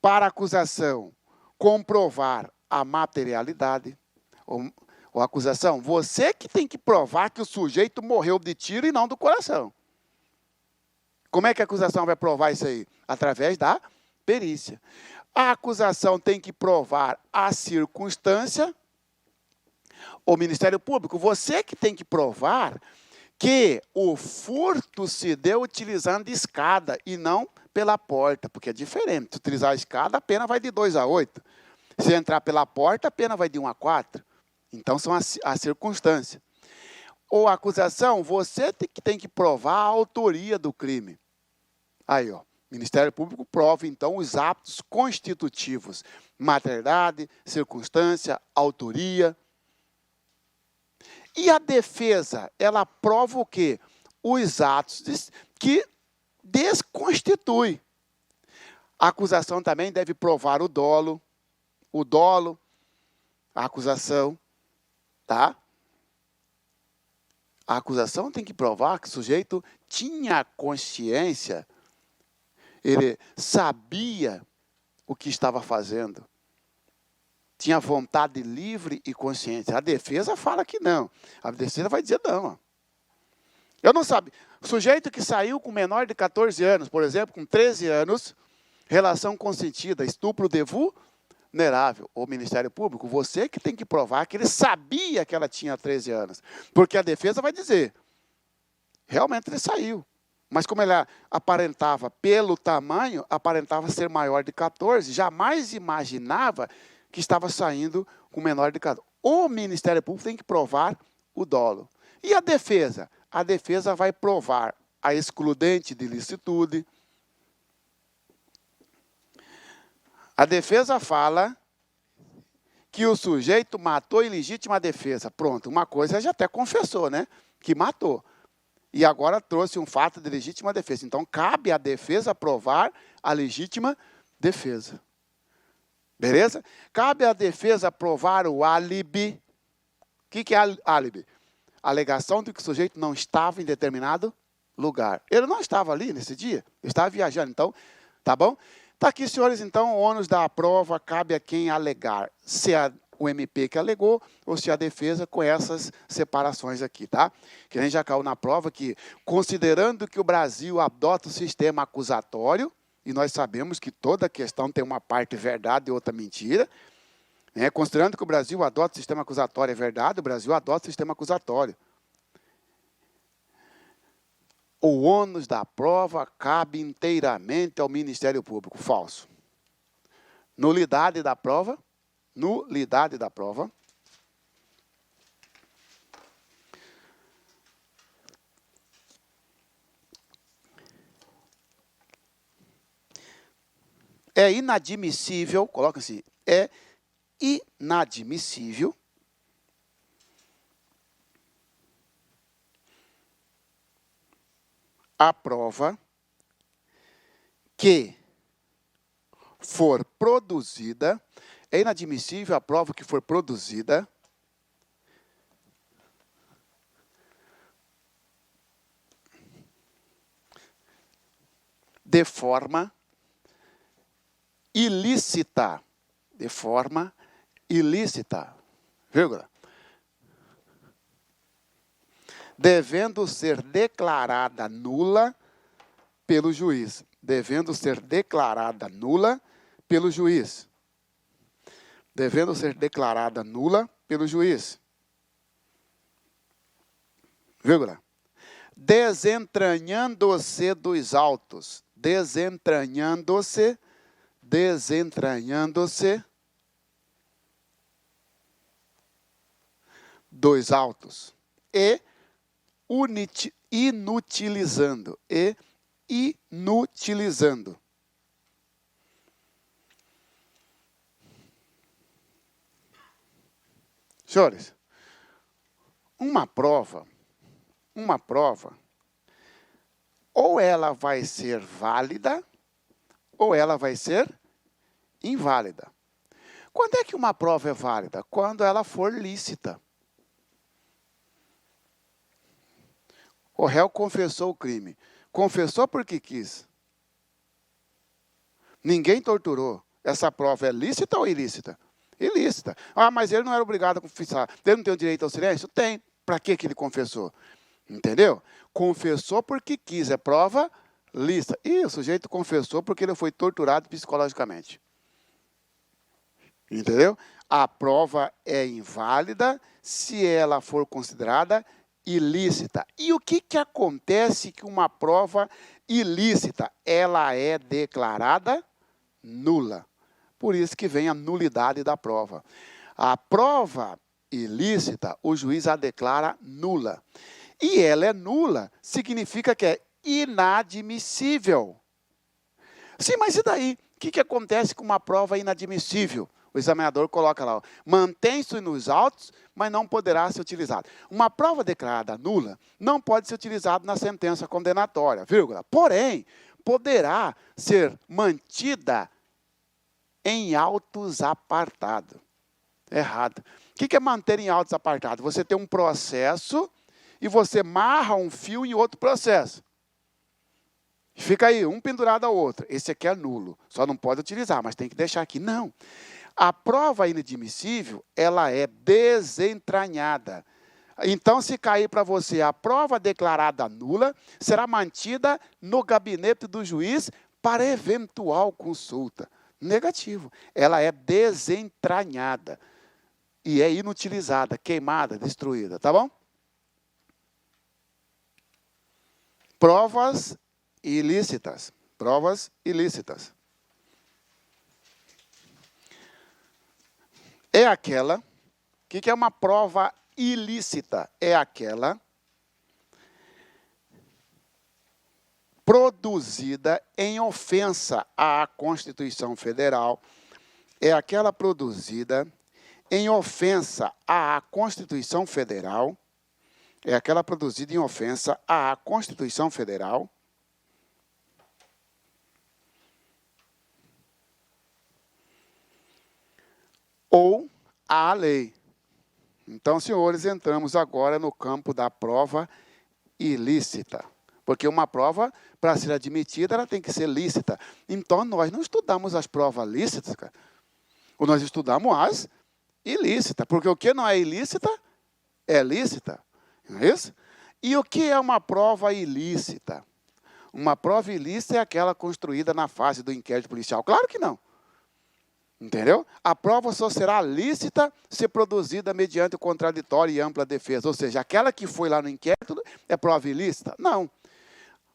para a acusação comprovar a materialidade. Ou acusação, você que tem que provar que o sujeito morreu de tiro e não do coração. Como é que a acusação vai provar isso aí? Através da perícia. A acusação tem que provar a circunstância. O Ministério Público, você que tem que provar que o furto se deu utilizando escada e não pela porta, porque é diferente. Se utilizar a escada, a pena vai de 2 a 8. Se entrar pela porta, a pena vai de 1 a 4. Então, são a circunstância. Ou a acusação, você que tem que provar a autoria do crime. Aí, ó, Ministério Público prova, então, os atos constitutivos. Materialidade, circunstância, autoria. E a defesa, ela prova o quê? Os atos que desconstituem. A acusação também deve provar o dolo, a acusação, tá? A acusação tem que provar que o sujeito tinha consciência, ele sabia o que estava fazendo, tinha vontade livre e consciente. A defesa fala que não. A defesa vai dizer não. Eu não sabia. O sujeito que saiu com menor de 14 anos, por exemplo, com 13 anos, relação consentida, estupro de vulnerável. O Ministério Público, você que tem que provar que ele sabia que ela tinha 13 anos. Porque a defesa vai dizer, realmente ele saiu. Mas como ele aparentava, pelo tamanho, aparentava ser maior de 14, jamais imaginava que estava saindo com menor de 14. O Ministério Público tem que provar o dolo. E a defesa? A defesa vai provar a excludente de ilicitude, A defesa fala que o sujeito matou em legítima defesa. Pronto, uma coisa já até confessou, né? Que matou. E agora trouxe um fato de legítima defesa. Então, cabe à defesa provar a legítima defesa. Beleza? Cabe à defesa provar o álibi. O que é álibi? Alegação de que o sujeito não estava em determinado lugar. Ele não estava ali nesse dia, ele estava viajando. Então, tá bom? Está aqui, senhores, então, o ônus da prova cabe a quem alegar. Se é o MP que alegou ou se a defesa com essas separações aqui, tá? Que a gente já caiu na prova que, considerando que o Brasil adota o sistema acusatório, e nós sabemos que toda questão tem uma parte verdade e outra mentira, né? Considerando que o Brasil adota o sistema acusatório, é verdade, o Brasil adota o sistema acusatório. O ônus da prova cabe inteiramente ao Ministério Público. Falso. Nulidade da prova. Nulidade da prova. É inadmissível, coloca assim, é inadmissível a prova que for produzida, é inadmissível a prova que for produzida de forma ilícita, vírgula, devendo ser declarada nula pelo juiz. Devendo ser declarada nula pelo juiz. Devendo ser declarada nula pelo juiz. Vírgula. Desentranhando-se dos autos. Desentranhando-se dos autos. E inutilizando. Senhores, uma prova, ou ela vai ser válida, ou ela vai ser inválida. Quando é que uma prova é válida? Quando ela for lícita. O réu confessou o crime. Confessou porque quis. Ninguém torturou. Essa prova é lícita ou ilícita? Ilícita. Ah, mas ele não era obrigado a confessar. Ele não tem o direito ao silêncio? Tem. Para que ele confessou? Entendeu? Confessou porque quis. É prova lícita. E o sujeito confessou porque ele foi torturado psicologicamente. Entendeu? A prova é inválida se ela for considerada ilícita. E o que acontece que uma prova ilícita, ela é declarada nula. Por isso que vem a nulidade da prova. A prova ilícita, o juiz a declara nula. E ela é nula, significa que é inadmissível. Sim, mas e daí? O que acontece com uma prova inadmissível? O examinador coloca lá, mantém-se nos autos, mas não poderá ser utilizado. Uma prova declarada nula não pode ser utilizada na sentença condenatória, vírgula. Porém, poderá ser mantida em autos apartados. Errado. O que é manter em autos apartados? Você tem um processo e você marra um fio em outro processo. Fica aí, um pendurado ao outro. Esse aqui é nulo. Só não pode utilizar, mas tem que deixar aqui. Não. A prova inadmissível, ela é desentranhada. Então, se cair para você a prova declarada nula, será mantida no gabinete do juiz para eventual consulta. Negativo. Ela é desentranhada. E é inutilizada, queimada, destruída. Tá bom? Provas ilícitas. Provas ilícitas. É aquela, o que é uma prova ilícita? É aquela produzida em ofensa à Constituição Federal, é aquela produzida em ofensa à Constituição Federal, é aquela produzida em ofensa à Constituição Federal, ou à lei. Então, senhores, entramos agora no campo da prova ilícita. Porque uma prova, para ser admitida, ela tem que ser lícita. Então, nós não estudamos as provas lícitas, cara. Nós estudamos as ilícitas. Porque o que não é ilícita, é lícita. Não é isso? E o que é uma prova ilícita? Uma prova ilícita é aquela construída na fase do inquérito policial. Claro que não. Entendeu? A prova só será lícita se produzida mediante o contraditório e ampla defesa. Ou seja, aquela que foi lá no inquérito é prova ilícita? Não.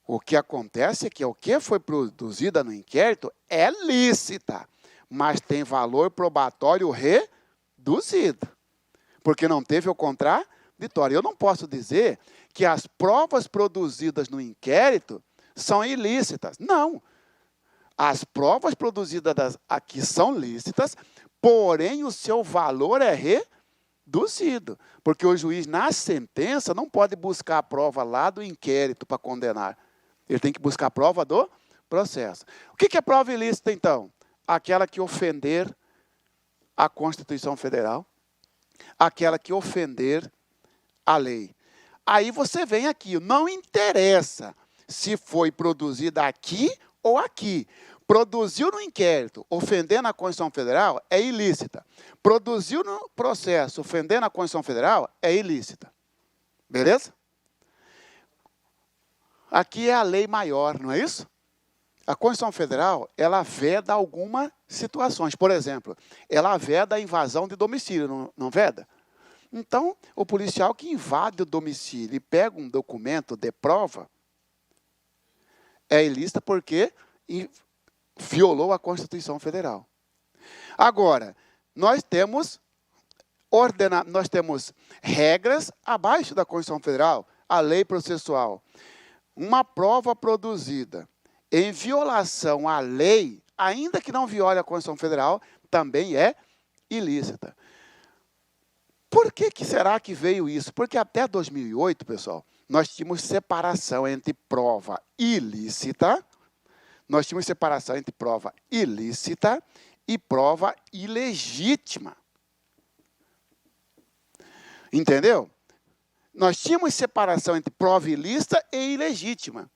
O que acontece é que o que foi produzida no inquérito é lícita, mas tem valor probatório reduzido, porque não teve o contraditório. Eu não posso dizer que as provas produzidas no inquérito são ilícitas. Não. As provas produzidas aqui são lícitas, porém o seu valor é reduzido, porque o juiz, na sentença, não pode buscar a prova lá do inquérito para condenar. Ele tem que buscar a prova do processo. O que é prova ilícita, então? Aquela que ofender a Constituição Federal, aquela que ofender a lei. Aí você vem aqui, não interessa se foi produzida aqui ou aqui. Produziu no inquérito, ofendendo a Constituição Federal, é ilícita. Produziu no processo, ofendendo a Constituição Federal, é ilícita. Beleza? Aqui é a lei maior, não é isso? A Constituição Federal, ela veda algumas situações. Por exemplo, ela veda a invasão de domicílio, não veda? Então, o policial que invade o domicílio e pega um documento de prova, é ilícita porque violou a Constituição Federal. Agora, nós temos regras abaixo da Constituição Federal, a lei processual. Uma prova produzida em violação à lei, ainda que não viole a Constituição Federal, também é ilícita. Por que será que veio isso? Porque até 2008, pessoal, nós tínhamos separação entre prova ilícita, e prova ilegítima. Entendeu? Nós tínhamos separação entre prova ilícita e ilegítima.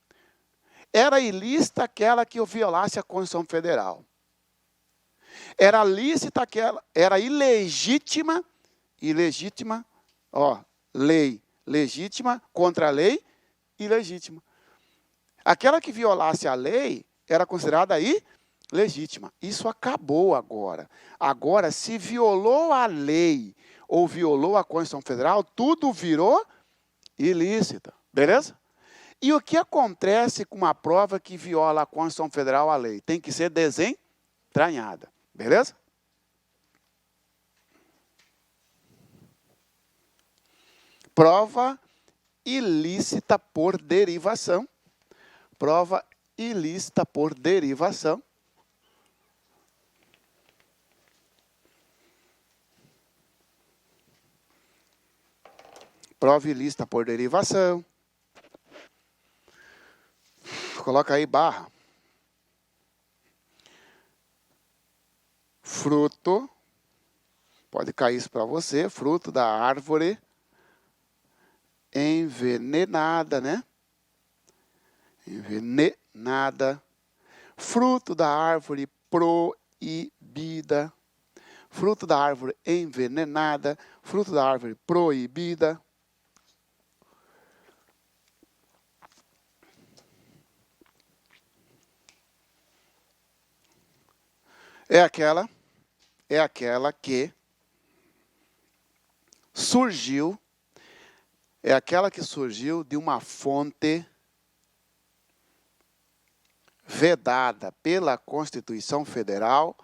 Era ilícita aquela que violasse a Constituição Federal. Era lícita aquela, era ilegítima, lei legítima contra a lei ilegítima. Aquela que violasse a lei era considerada ilegítima. Isso acabou agora. Agora, se violou a lei ou violou a Constituição Federal, tudo virou ilícita. Beleza? E o que acontece com uma prova que viola a Constituição Federal, a lei? Tem que ser desentranhada. Beleza? Prova ilícita por derivação. Prova ilícita por derivação. Prova ilícita por derivação. Coloca aí barra. Fruto, pode cair isso para você, fruto da árvore envenenada, né? Envenenada. Fruto da árvore proibida. Fruto da árvore envenenada. Fruto da árvore proibida. É aquela que surgiu de uma fonte vedada pela Constituição Federal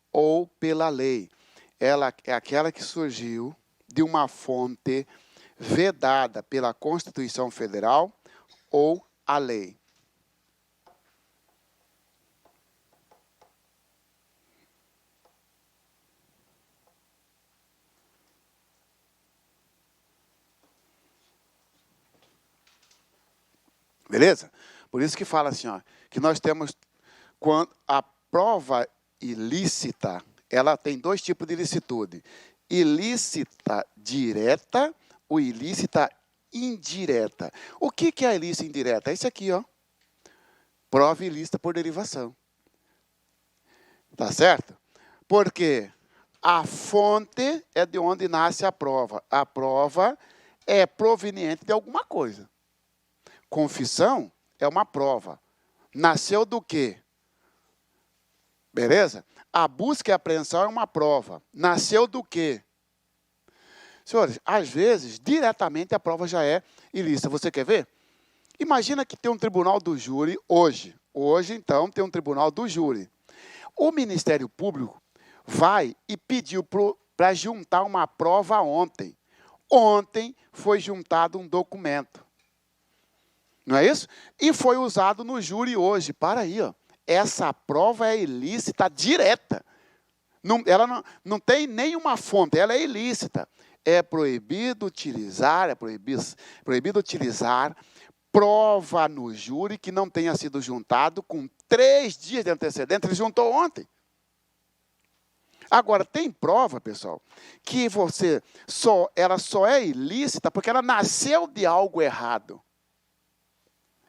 ou pela lei. Ela é aquela que surgiu de uma fonte vedada pela Constituição Federal ou a lei. Beleza? Por isso que fala assim, ó, que nós temos, quando a prova ilícita, ela tem dois tipos de ilicitude. Ilícita direta ou ilícita indireta. O que é a ilícita indireta? É isso aqui, ó. Prova ilícita por derivação. Tá certo? Porque a fonte é de onde nasce a prova. A prova é proveniente de alguma coisa. Confissão é uma prova. Nasceu do quê? Beleza? A busca e a apreensão é uma prova. Nasceu do quê? Senhores, às vezes, diretamente a prova já é ilícita. Você quer ver? Imagina que tem um tribunal do júri hoje. Hoje, então, tem um tribunal do júri. O Ministério Público vai e pediu para juntar uma prova ontem. Ontem foi juntado um documento. Não é isso? E foi usado no júri hoje. Para aí, ó. Essa prova é ilícita direta. Ela não tem nenhuma fonte, ela é ilícita. É proibido utilizar prova no júri que não tenha sido juntado com 3 dias de antecedência. Ele juntou ontem. Agora, tem prova, pessoal, que ela só é ilícita porque ela nasceu de algo errado.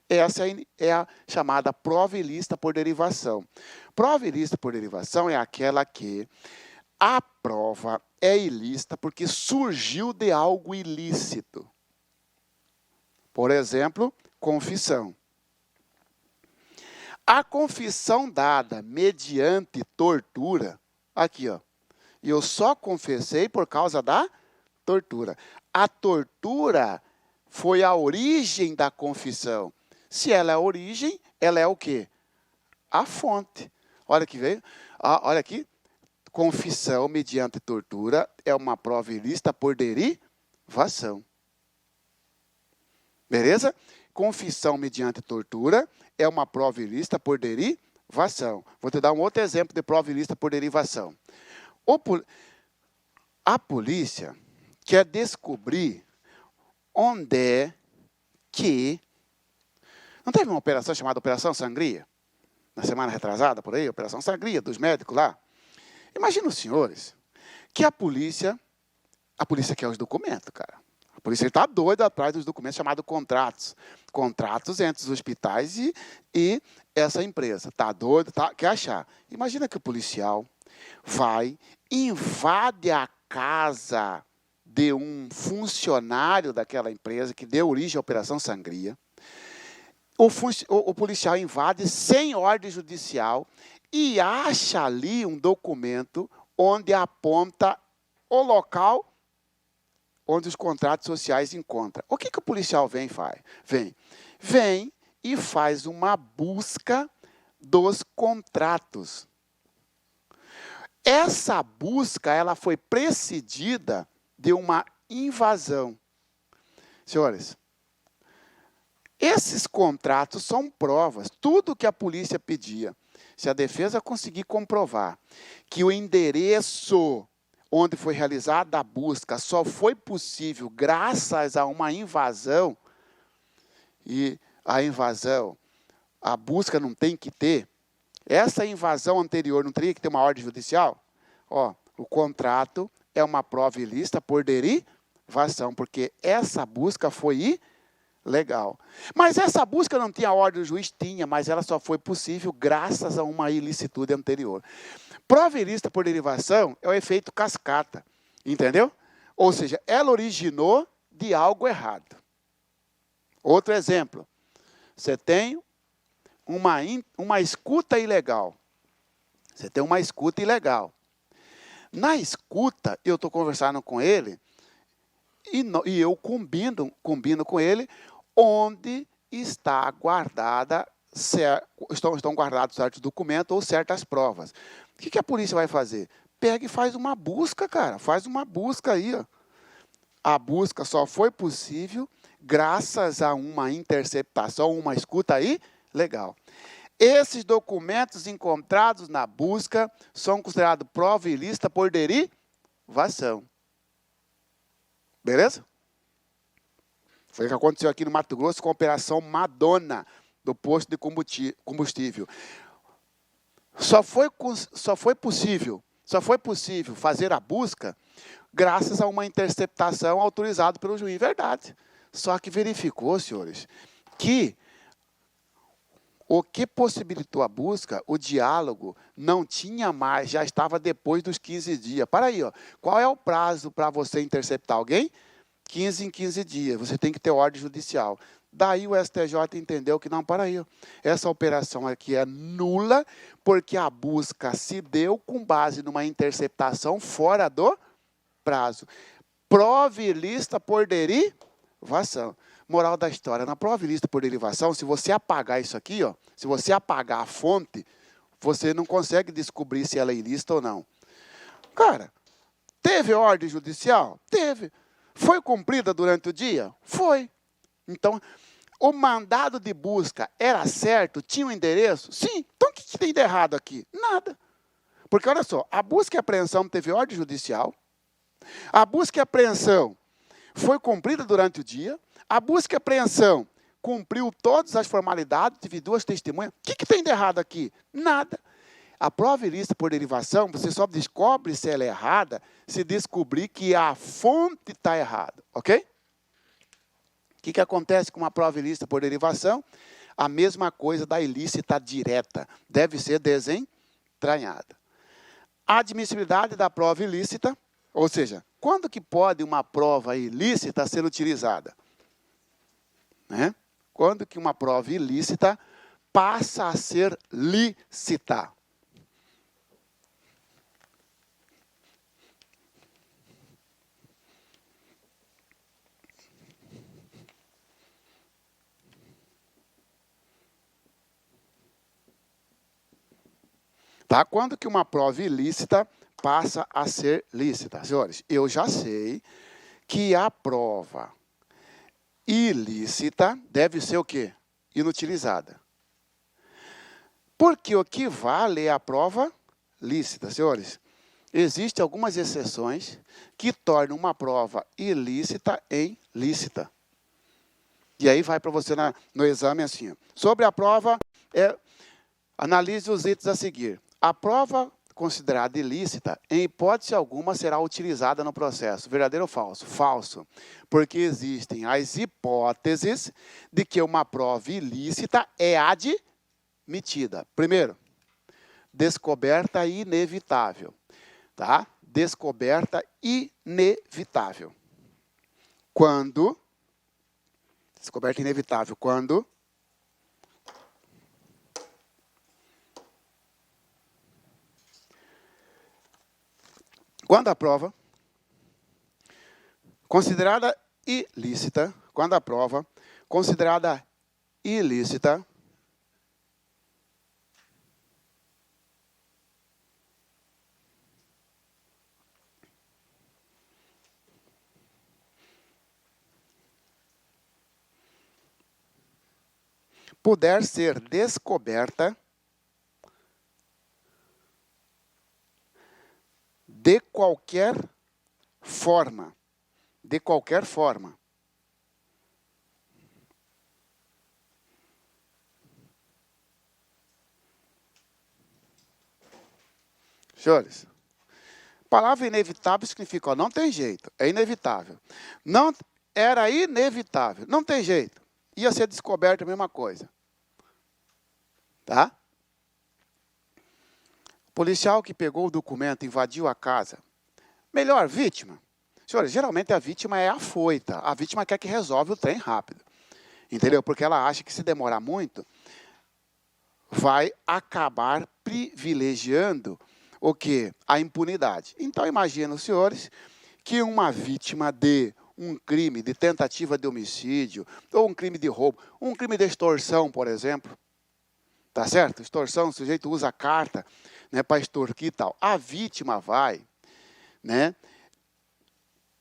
Essa é a chamada prova ilícita por derivação. Prova ilícita por derivação é aquela que a prova é ilícita porque surgiu de algo ilícito. Por exemplo, confissão. A confissão dada mediante tortura, aqui, ó, eu só confessei por causa da tortura. A tortura foi a origem da confissão. Se ela é a origem, ela é o quê? A fonte. Olha que veio. Olha aqui. Confissão mediante tortura é uma prova ilícita por derivação. Beleza? Confissão mediante tortura é uma prova ilícita por derivação. Vou te dar um outro exemplo de prova ilícita por derivação. A polícia quer descobrir onde é que... Não teve uma operação chamada Operação Sangria? Na semana retrasada, por aí, Operação Sangria, dos médicos lá. Imagina os senhores que a polícia quer os documentos, cara. A polícia está doida atrás dos documentos chamados contratos. Contratos entre os hospitais e essa empresa. Está doido, quer achar. Imagina que o policial vai, invade a casa de um funcionário daquela empresa que deu origem à Operação Sangria. O policial invade sem ordem judicial e acha ali um documento onde aponta o local onde os contratos sociais encontram. O que o policial vem e faz? Vem e faz uma busca dos contratos. Essa busca ela foi precedida de uma invasão. Senhores, esses contratos são provas, tudo que a polícia pedia. Se a defesa conseguir comprovar que o endereço onde foi realizada a busca só foi possível graças a uma invasão, e a invasão, a busca não tem que ter, essa invasão anterior não teria que ter uma ordem judicial? Ó, o contrato é uma prova ilícita por derivação, porque essa busca foi ilegal. Mas essa busca não tinha ordem do juiz? Tinha, mas ela só foi possível graças a uma ilicitude anterior. Prova ilícita por derivação é o efeito cascata, entendeu? Ou seja, ela originou de algo errado. Outro exemplo, você tem uma escuta ilegal. Você tem uma escuta ilegal. Na escuta, eu estou conversando com ele e eu combino com ele onde está guardada, estão guardados certos documentos ou certas provas. O que a polícia vai fazer? Pega e faz uma busca, cara. Faz uma busca aí, ó. A busca só foi possível graças a uma interceptação, uma escuta aí legal. Esses documentos encontrados na busca são considerados prova ilícita por derivação. Beleza? Foi o que aconteceu aqui no Mato Grosso com a Operação Madonna, do posto de combustível. Só foi possível fazer a busca graças a uma interceptação autorizada pelo juiz. Verdade. Só que verificou, senhores, que o que possibilitou a busca, o diálogo, não tinha mais, já estava depois dos 15 dias. Para aí, ó, qual é o prazo para você interceptar alguém? 15 em 15 dias. Você tem que ter ordem judicial. Daí o STJ entendeu que não, para aí, ó, essa operação aqui é nula, porque a busca se deu com base numa interceptação fora do prazo. Prova ilícita por derivação. Moral da história, na prova ilícita por derivação, se você apagar isso aqui, ó, se você apagar a fonte, você não consegue descobrir se ela é ilícita ou não. Cara, teve ordem judicial? Teve. Foi cumprida durante o dia? Foi. Então, o mandado de busca era certo? Tinha um endereço? Sim. Então, o que tem de errado aqui? Nada. Porque, olha só, a busca e apreensão teve ordem judicial, a busca e apreensão foi cumprida durante o dia, a busca e apreensão cumpriu todas as formalidades, teve duas testemunhas. O que tem de errado aqui? Nada. A prova ilícita por derivação, você só descobre se ela é errada se descobrir que a fonte está errada, ok? O que acontece com uma prova ilícita por derivação? A mesma coisa da ilícita direta, deve ser desentranhada. A admissibilidade da prova ilícita, ou seja, quando que pode uma prova ilícita ser utilizada? Né? Quando que uma prova ilícita passa a ser lícita? Tá? Quando que uma prova ilícita passa a ser lícita? Senhores, eu já sei que a prova ilícita deve ser o quê? Inutilizada. Porque o que vale é a prova lícita, senhores. Existem algumas exceções que tornam uma prova ilícita em lícita. E aí vai para você no exame assim. Sobre a prova, analise os itens a seguir. A prova considerada ilícita, em hipótese alguma, será utilizada no processo. Verdadeiro ou falso? Falso. Porque existem as hipóteses de que uma prova ilícita é admitida. Primeiro, descoberta inevitável. Tá? Descoberta inevitável. Quando? Descoberta inevitável. Quando? Quando a prova considerada ilícita, quando a prova considerada ilícita puder ser descoberta de qualquer forma. De qualquer forma. Senhores, palavra inevitável significa, ó, não tem jeito, é inevitável. Não, era inevitável, não tem jeito. Ia ser descoberta a mesma coisa. Tá? Policial que pegou o documento, invadiu a casa. Melhor, vítima. Senhores, geralmente a vítima é afoita. A vítima quer que resolve o trem rápido. Entendeu? Porque ela acha que se demorar muito, vai acabar privilegiando o quê? A impunidade. Então, imagina os senhores que uma vítima de um crime de tentativa de homicídio, ou um crime de roubo, um crime de extorsão, por exemplo. Tá certo? Extorsão, o sujeito usa a carta, né, para extorquir e tal. A vítima vai, né?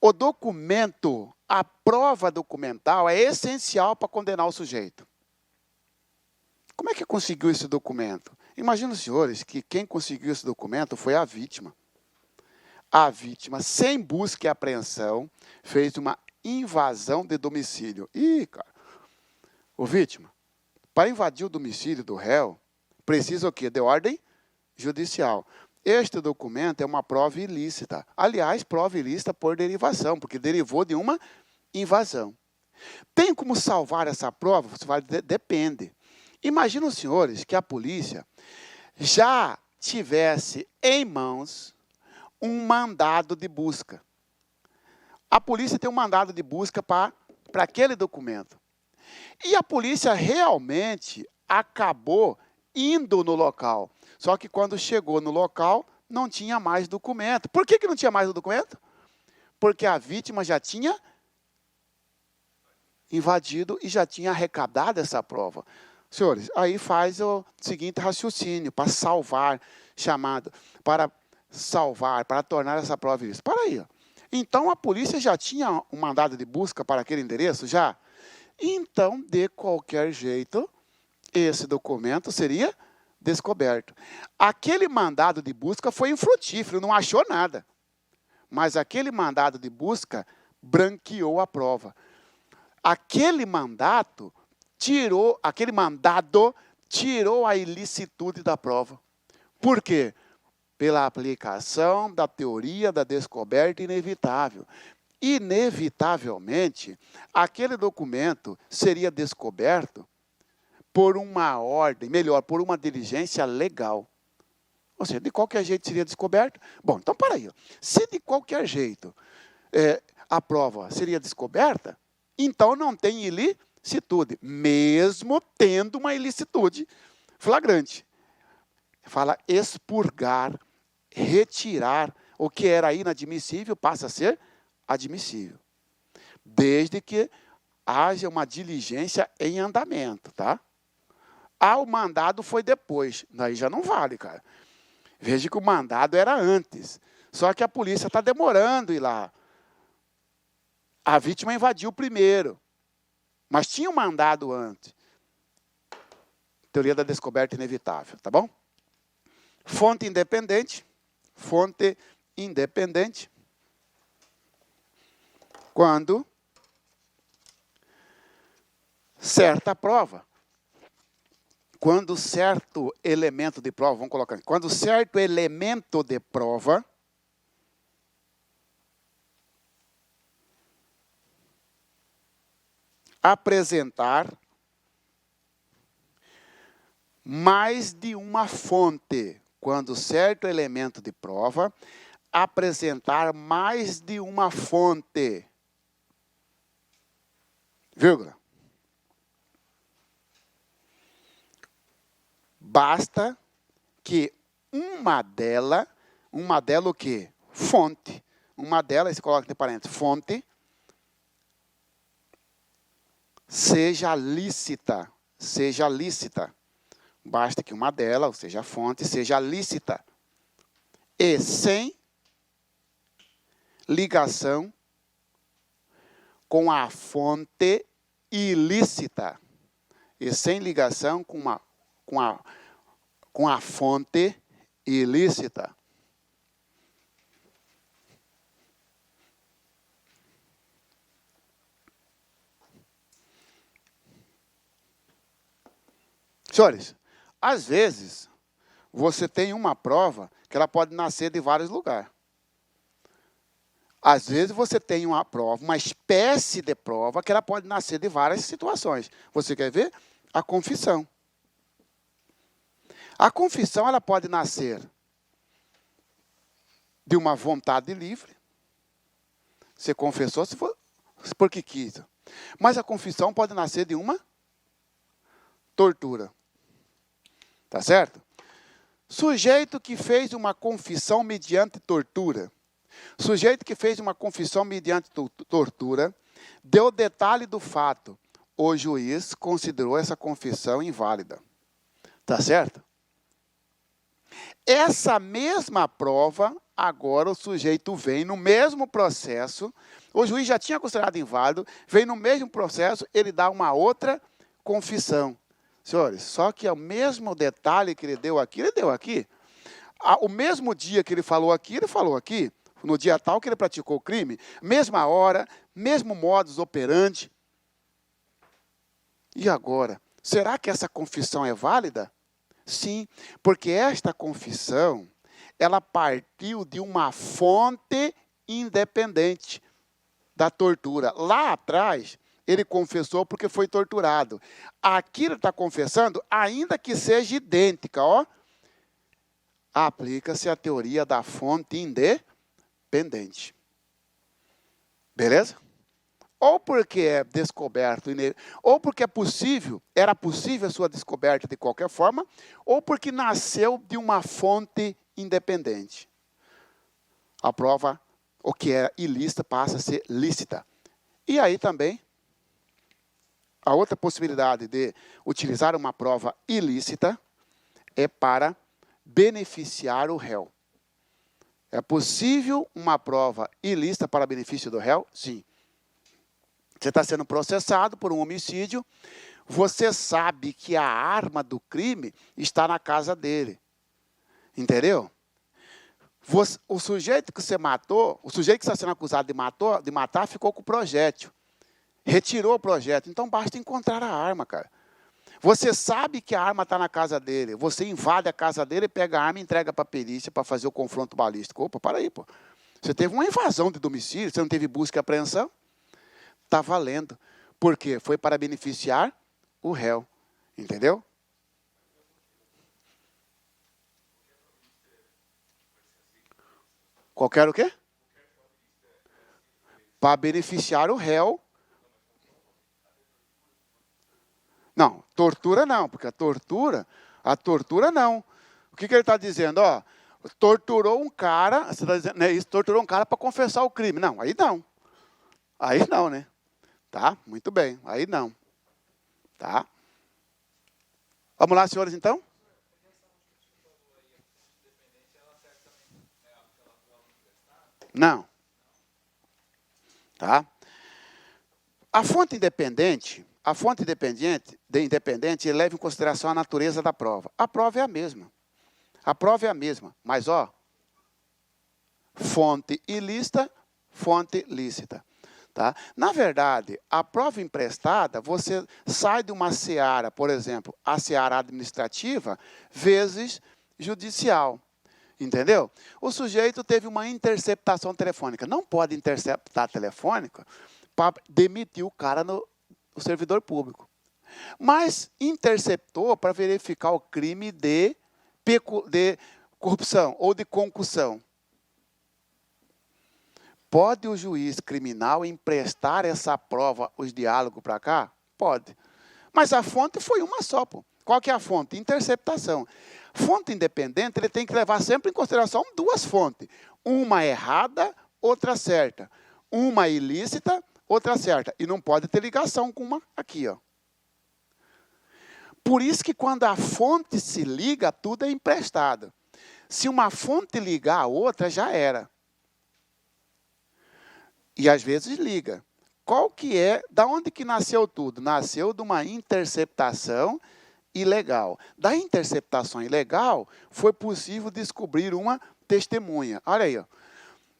O documento, a prova documental é essencial para condenar o sujeito. Como é que conseguiu esse documento? Imagina os senhores que quem conseguiu esse documento foi a vítima. A vítima, sem busca e apreensão, fez uma invasão de domicílio. Ih, cara. O vítima, para invadir o domicílio do réu, precisa o quê? De ordem judicial. Este documento é uma prova ilícita. Aliás, prova ilícita por derivação, porque derivou de uma invasão. Tem como salvar essa prova? Você vai dizer, depende. Imagina os senhores que a polícia já tivesse em mãos um mandado de busca. A polícia tem um mandado de busca para aquele documento. E a polícia realmente acabou indo no local. Só que quando chegou no local, não tinha mais documento. Por que não tinha mais o documento? Porque a vítima já tinha invadido e já tinha arrecadado essa prova. Senhores, aí faz o seguinte raciocínio, para salvar, para tornar essa prova ilícita. Para aí. Ó. Então, a polícia já tinha um mandado de busca para aquele endereço? Já? Então, de qualquer jeito, esse documento seria descoberto. Aquele mandado de busca foi infrutífero, não achou nada. Mas aquele mandado de busca branqueou a prova. Aquele mandado tirou a ilicitude da prova. Por quê? Pela aplicação da teoria da descoberta inevitável. Inevitavelmente, aquele documento seria descoberto por uma ordem, melhor, por uma diligência legal. Ou seja, de qualquer jeito seria descoberto. Bom, então para aí. Se de qualquer jeito a prova seria descoberta, então não tem ilicitude, mesmo tendo uma ilicitude flagrante. Fala expurgar, retirar. O que era inadmissível passa a ser admissível. Desde que haja uma diligência em andamento, tá? O mandado foi depois. Daí já não vale, cara. Veja que o mandado era antes. Só que a polícia está demorando ir lá. A vítima invadiu primeiro. Mas tinha um mandado antes. Teoria da descoberta inevitável, tá bom? Fonte independente. Fonte independente. Quando certa prova. Quando certo elemento de prova, vamos colocar aqui, quando certo elemento de prova apresentar mais de uma fonte. Quando certo elemento de prova apresentar mais de uma fonte. Vírgula. Basta que uma dela o quê? Fonte. Uma delas, você coloca entre parênteses, fonte, seja lícita. Seja lícita. Basta que uma delas, ou seja, a fonte, seja lícita. E sem ligação com a fonte ilícita. E sem ligação com a fonte ilícita. Senhores, às vezes, você tem uma prova que ela pode nascer de vários lugares. Às vezes, você tem uma prova, uma espécie de prova, que ela pode nascer de várias situações. Você quer ver? A confissão. A confissão ela pode nascer de uma vontade livre. Você confessou porque quis. Mas a confissão pode nascer de uma tortura. Tá certo? Sujeito que fez uma confissão mediante tortura. Sujeito que fez uma confissão mediante tortura, deu detalhe do fato. O juiz considerou essa confissão inválida. Tá certo? Essa mesma prova, agora o sujeito vem no mesmo processo, o juiz já tinha considerado inválido, vem no mesmo processo, ele dá uma outra confissão. Senhores, só que é o mesmo detalhe que ele deu aqui. O mesmo dia que ele falou aqui, no dia tal que ele praticou o crime, mesma hora, mesmo modus operandi. E agora, será que essa confissão é válida? Sim, porque esta confissão, ela partiu de uma fonte independente da tortura. Lá atrás, ele confessou porque foi torturado. Aqui ele está confessando, ainda que seja idêntica, ó. Aplica-se a teoria da fonte independente. Beleza? Ou porque é descoberto, ou porque era possível a sua descoberta de qualquer forma, ou porque nasceu de uma fonte independente. A prova, o que é ilícita, passa a ser lícita. E aí também, a outra possibilidade de utilizar uma prova ilícita é para beneficiar o réu. É possível uma prova ilícita para benefício do réu? Sim. Você está sendo processado por um homicídio, você sabe que a arma do crime está na casa dele. Entendeu? O sujeito que você matou, o sujeito que está sendo acusado de matar, ficou com o projétil. Retirou o projétil. Então, basta encontrar a arma, cara. Você sabe que a arma está na casa dele. Você invade a casa dele, pega a arma e entrega para a perícia para fazer o confronto balístico. Opa, para aí, pô. Você teve uma invasão de domicílio, você não teve busca e apreensão? Está valendo. Por quê? Foi para beneficiar o réu. Entendeu? Qualquer o quê? Para beneficiar o réu. Não, tortura não, porque a tortura não. O que ele está dizendo? Ó, torturou um cara, você está dizendo, né, isso, torturou um cara para confessar o crime. Não, aí não. Aí não, né? Tá? Muito bem, aí não. Tá? Vamos lá, senhores, então? Não. Tá? A fonte independente leva em consideração a natureza da prova. A prova é a mesma. A prova é a mesma, mas, ó, fonte ilícita, fonte lícita. Tá? Na verdade, a prova emprestada, você sai de uma seara, por exemplo, a seara administrativa, vezes judicial. Entendeu? O sujeito teve uma interceptação telefônica. Não pode interceptar telefônica para demitir o cara no servidor público. Mas interceptou para verificar o crime de corrupção ou de concussão. Pode o juiz criminal emprestar essa prova, os diálogos para cá? Pode. Mas a fonte foi uma só, pô. Qual que é a fonte? Interceptação. Fonte independente, ele tem que levar sempre em consideração duas fontes. Uma errada, outra certa. Uma ilícita, outra certa. E não pode ter ligação com uma aqui, ó. Por isso que quando a fonte se liga, tudo é emprestado. Se uma fonte ligar a outra, já era. E às vezes liga. Qual que é, da onde que nasceu tudo? Nasceu de uma interceptação ilegal. Da interceptação ilegal, foi possível descobrir uma testemunha. Olha aí, ó.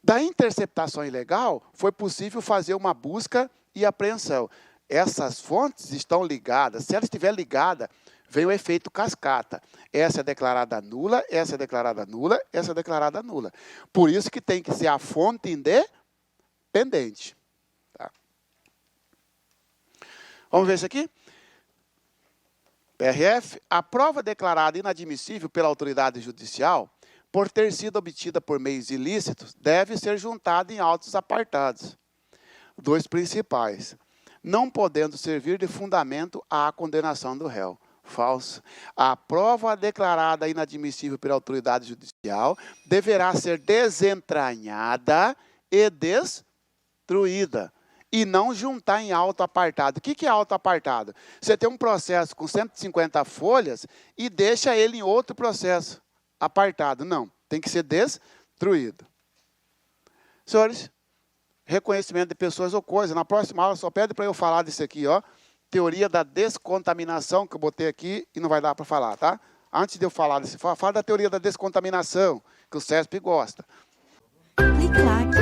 Da interceptação ilegal, foi possível fazer uma busca e apreensão. Essas fontes estão ligadas. Se ela estiver ligada, vem o efeito cascata. Essa é declarada nula, essa é declarada nula, essa é declarada nula. Por isso que tem que ser a fonte independente. Tá? Vamos ver isso aqui? PRF, a prova declarada inadmissível pela autoridade judicial, por ter sido obtida por meios ilícitos, deve ser juntada em autos apartados. Dois principais. Não podendo servir de fundamento à condenação do réu. Falso. A prova declarada inadmissível pela autoridade judicial deverá ser desentranhada e destruída. E não juntar em auto apartado. O que é auto apartado? Você tem um processo com 150 folhas e deixa ele em outro processo apartado. Não, tem que ser destruído. Senhores, reconhecimento de pessoas ou coisas. Na próxima aula só pede para eu falar disso aqui, ó. Teoria da descontaminação, que eu botei aqui e não vai dar para falar, tá? Antes de eu falar desse, fala da teoria da descontaminação, que o CESP gosta. Clique-claque.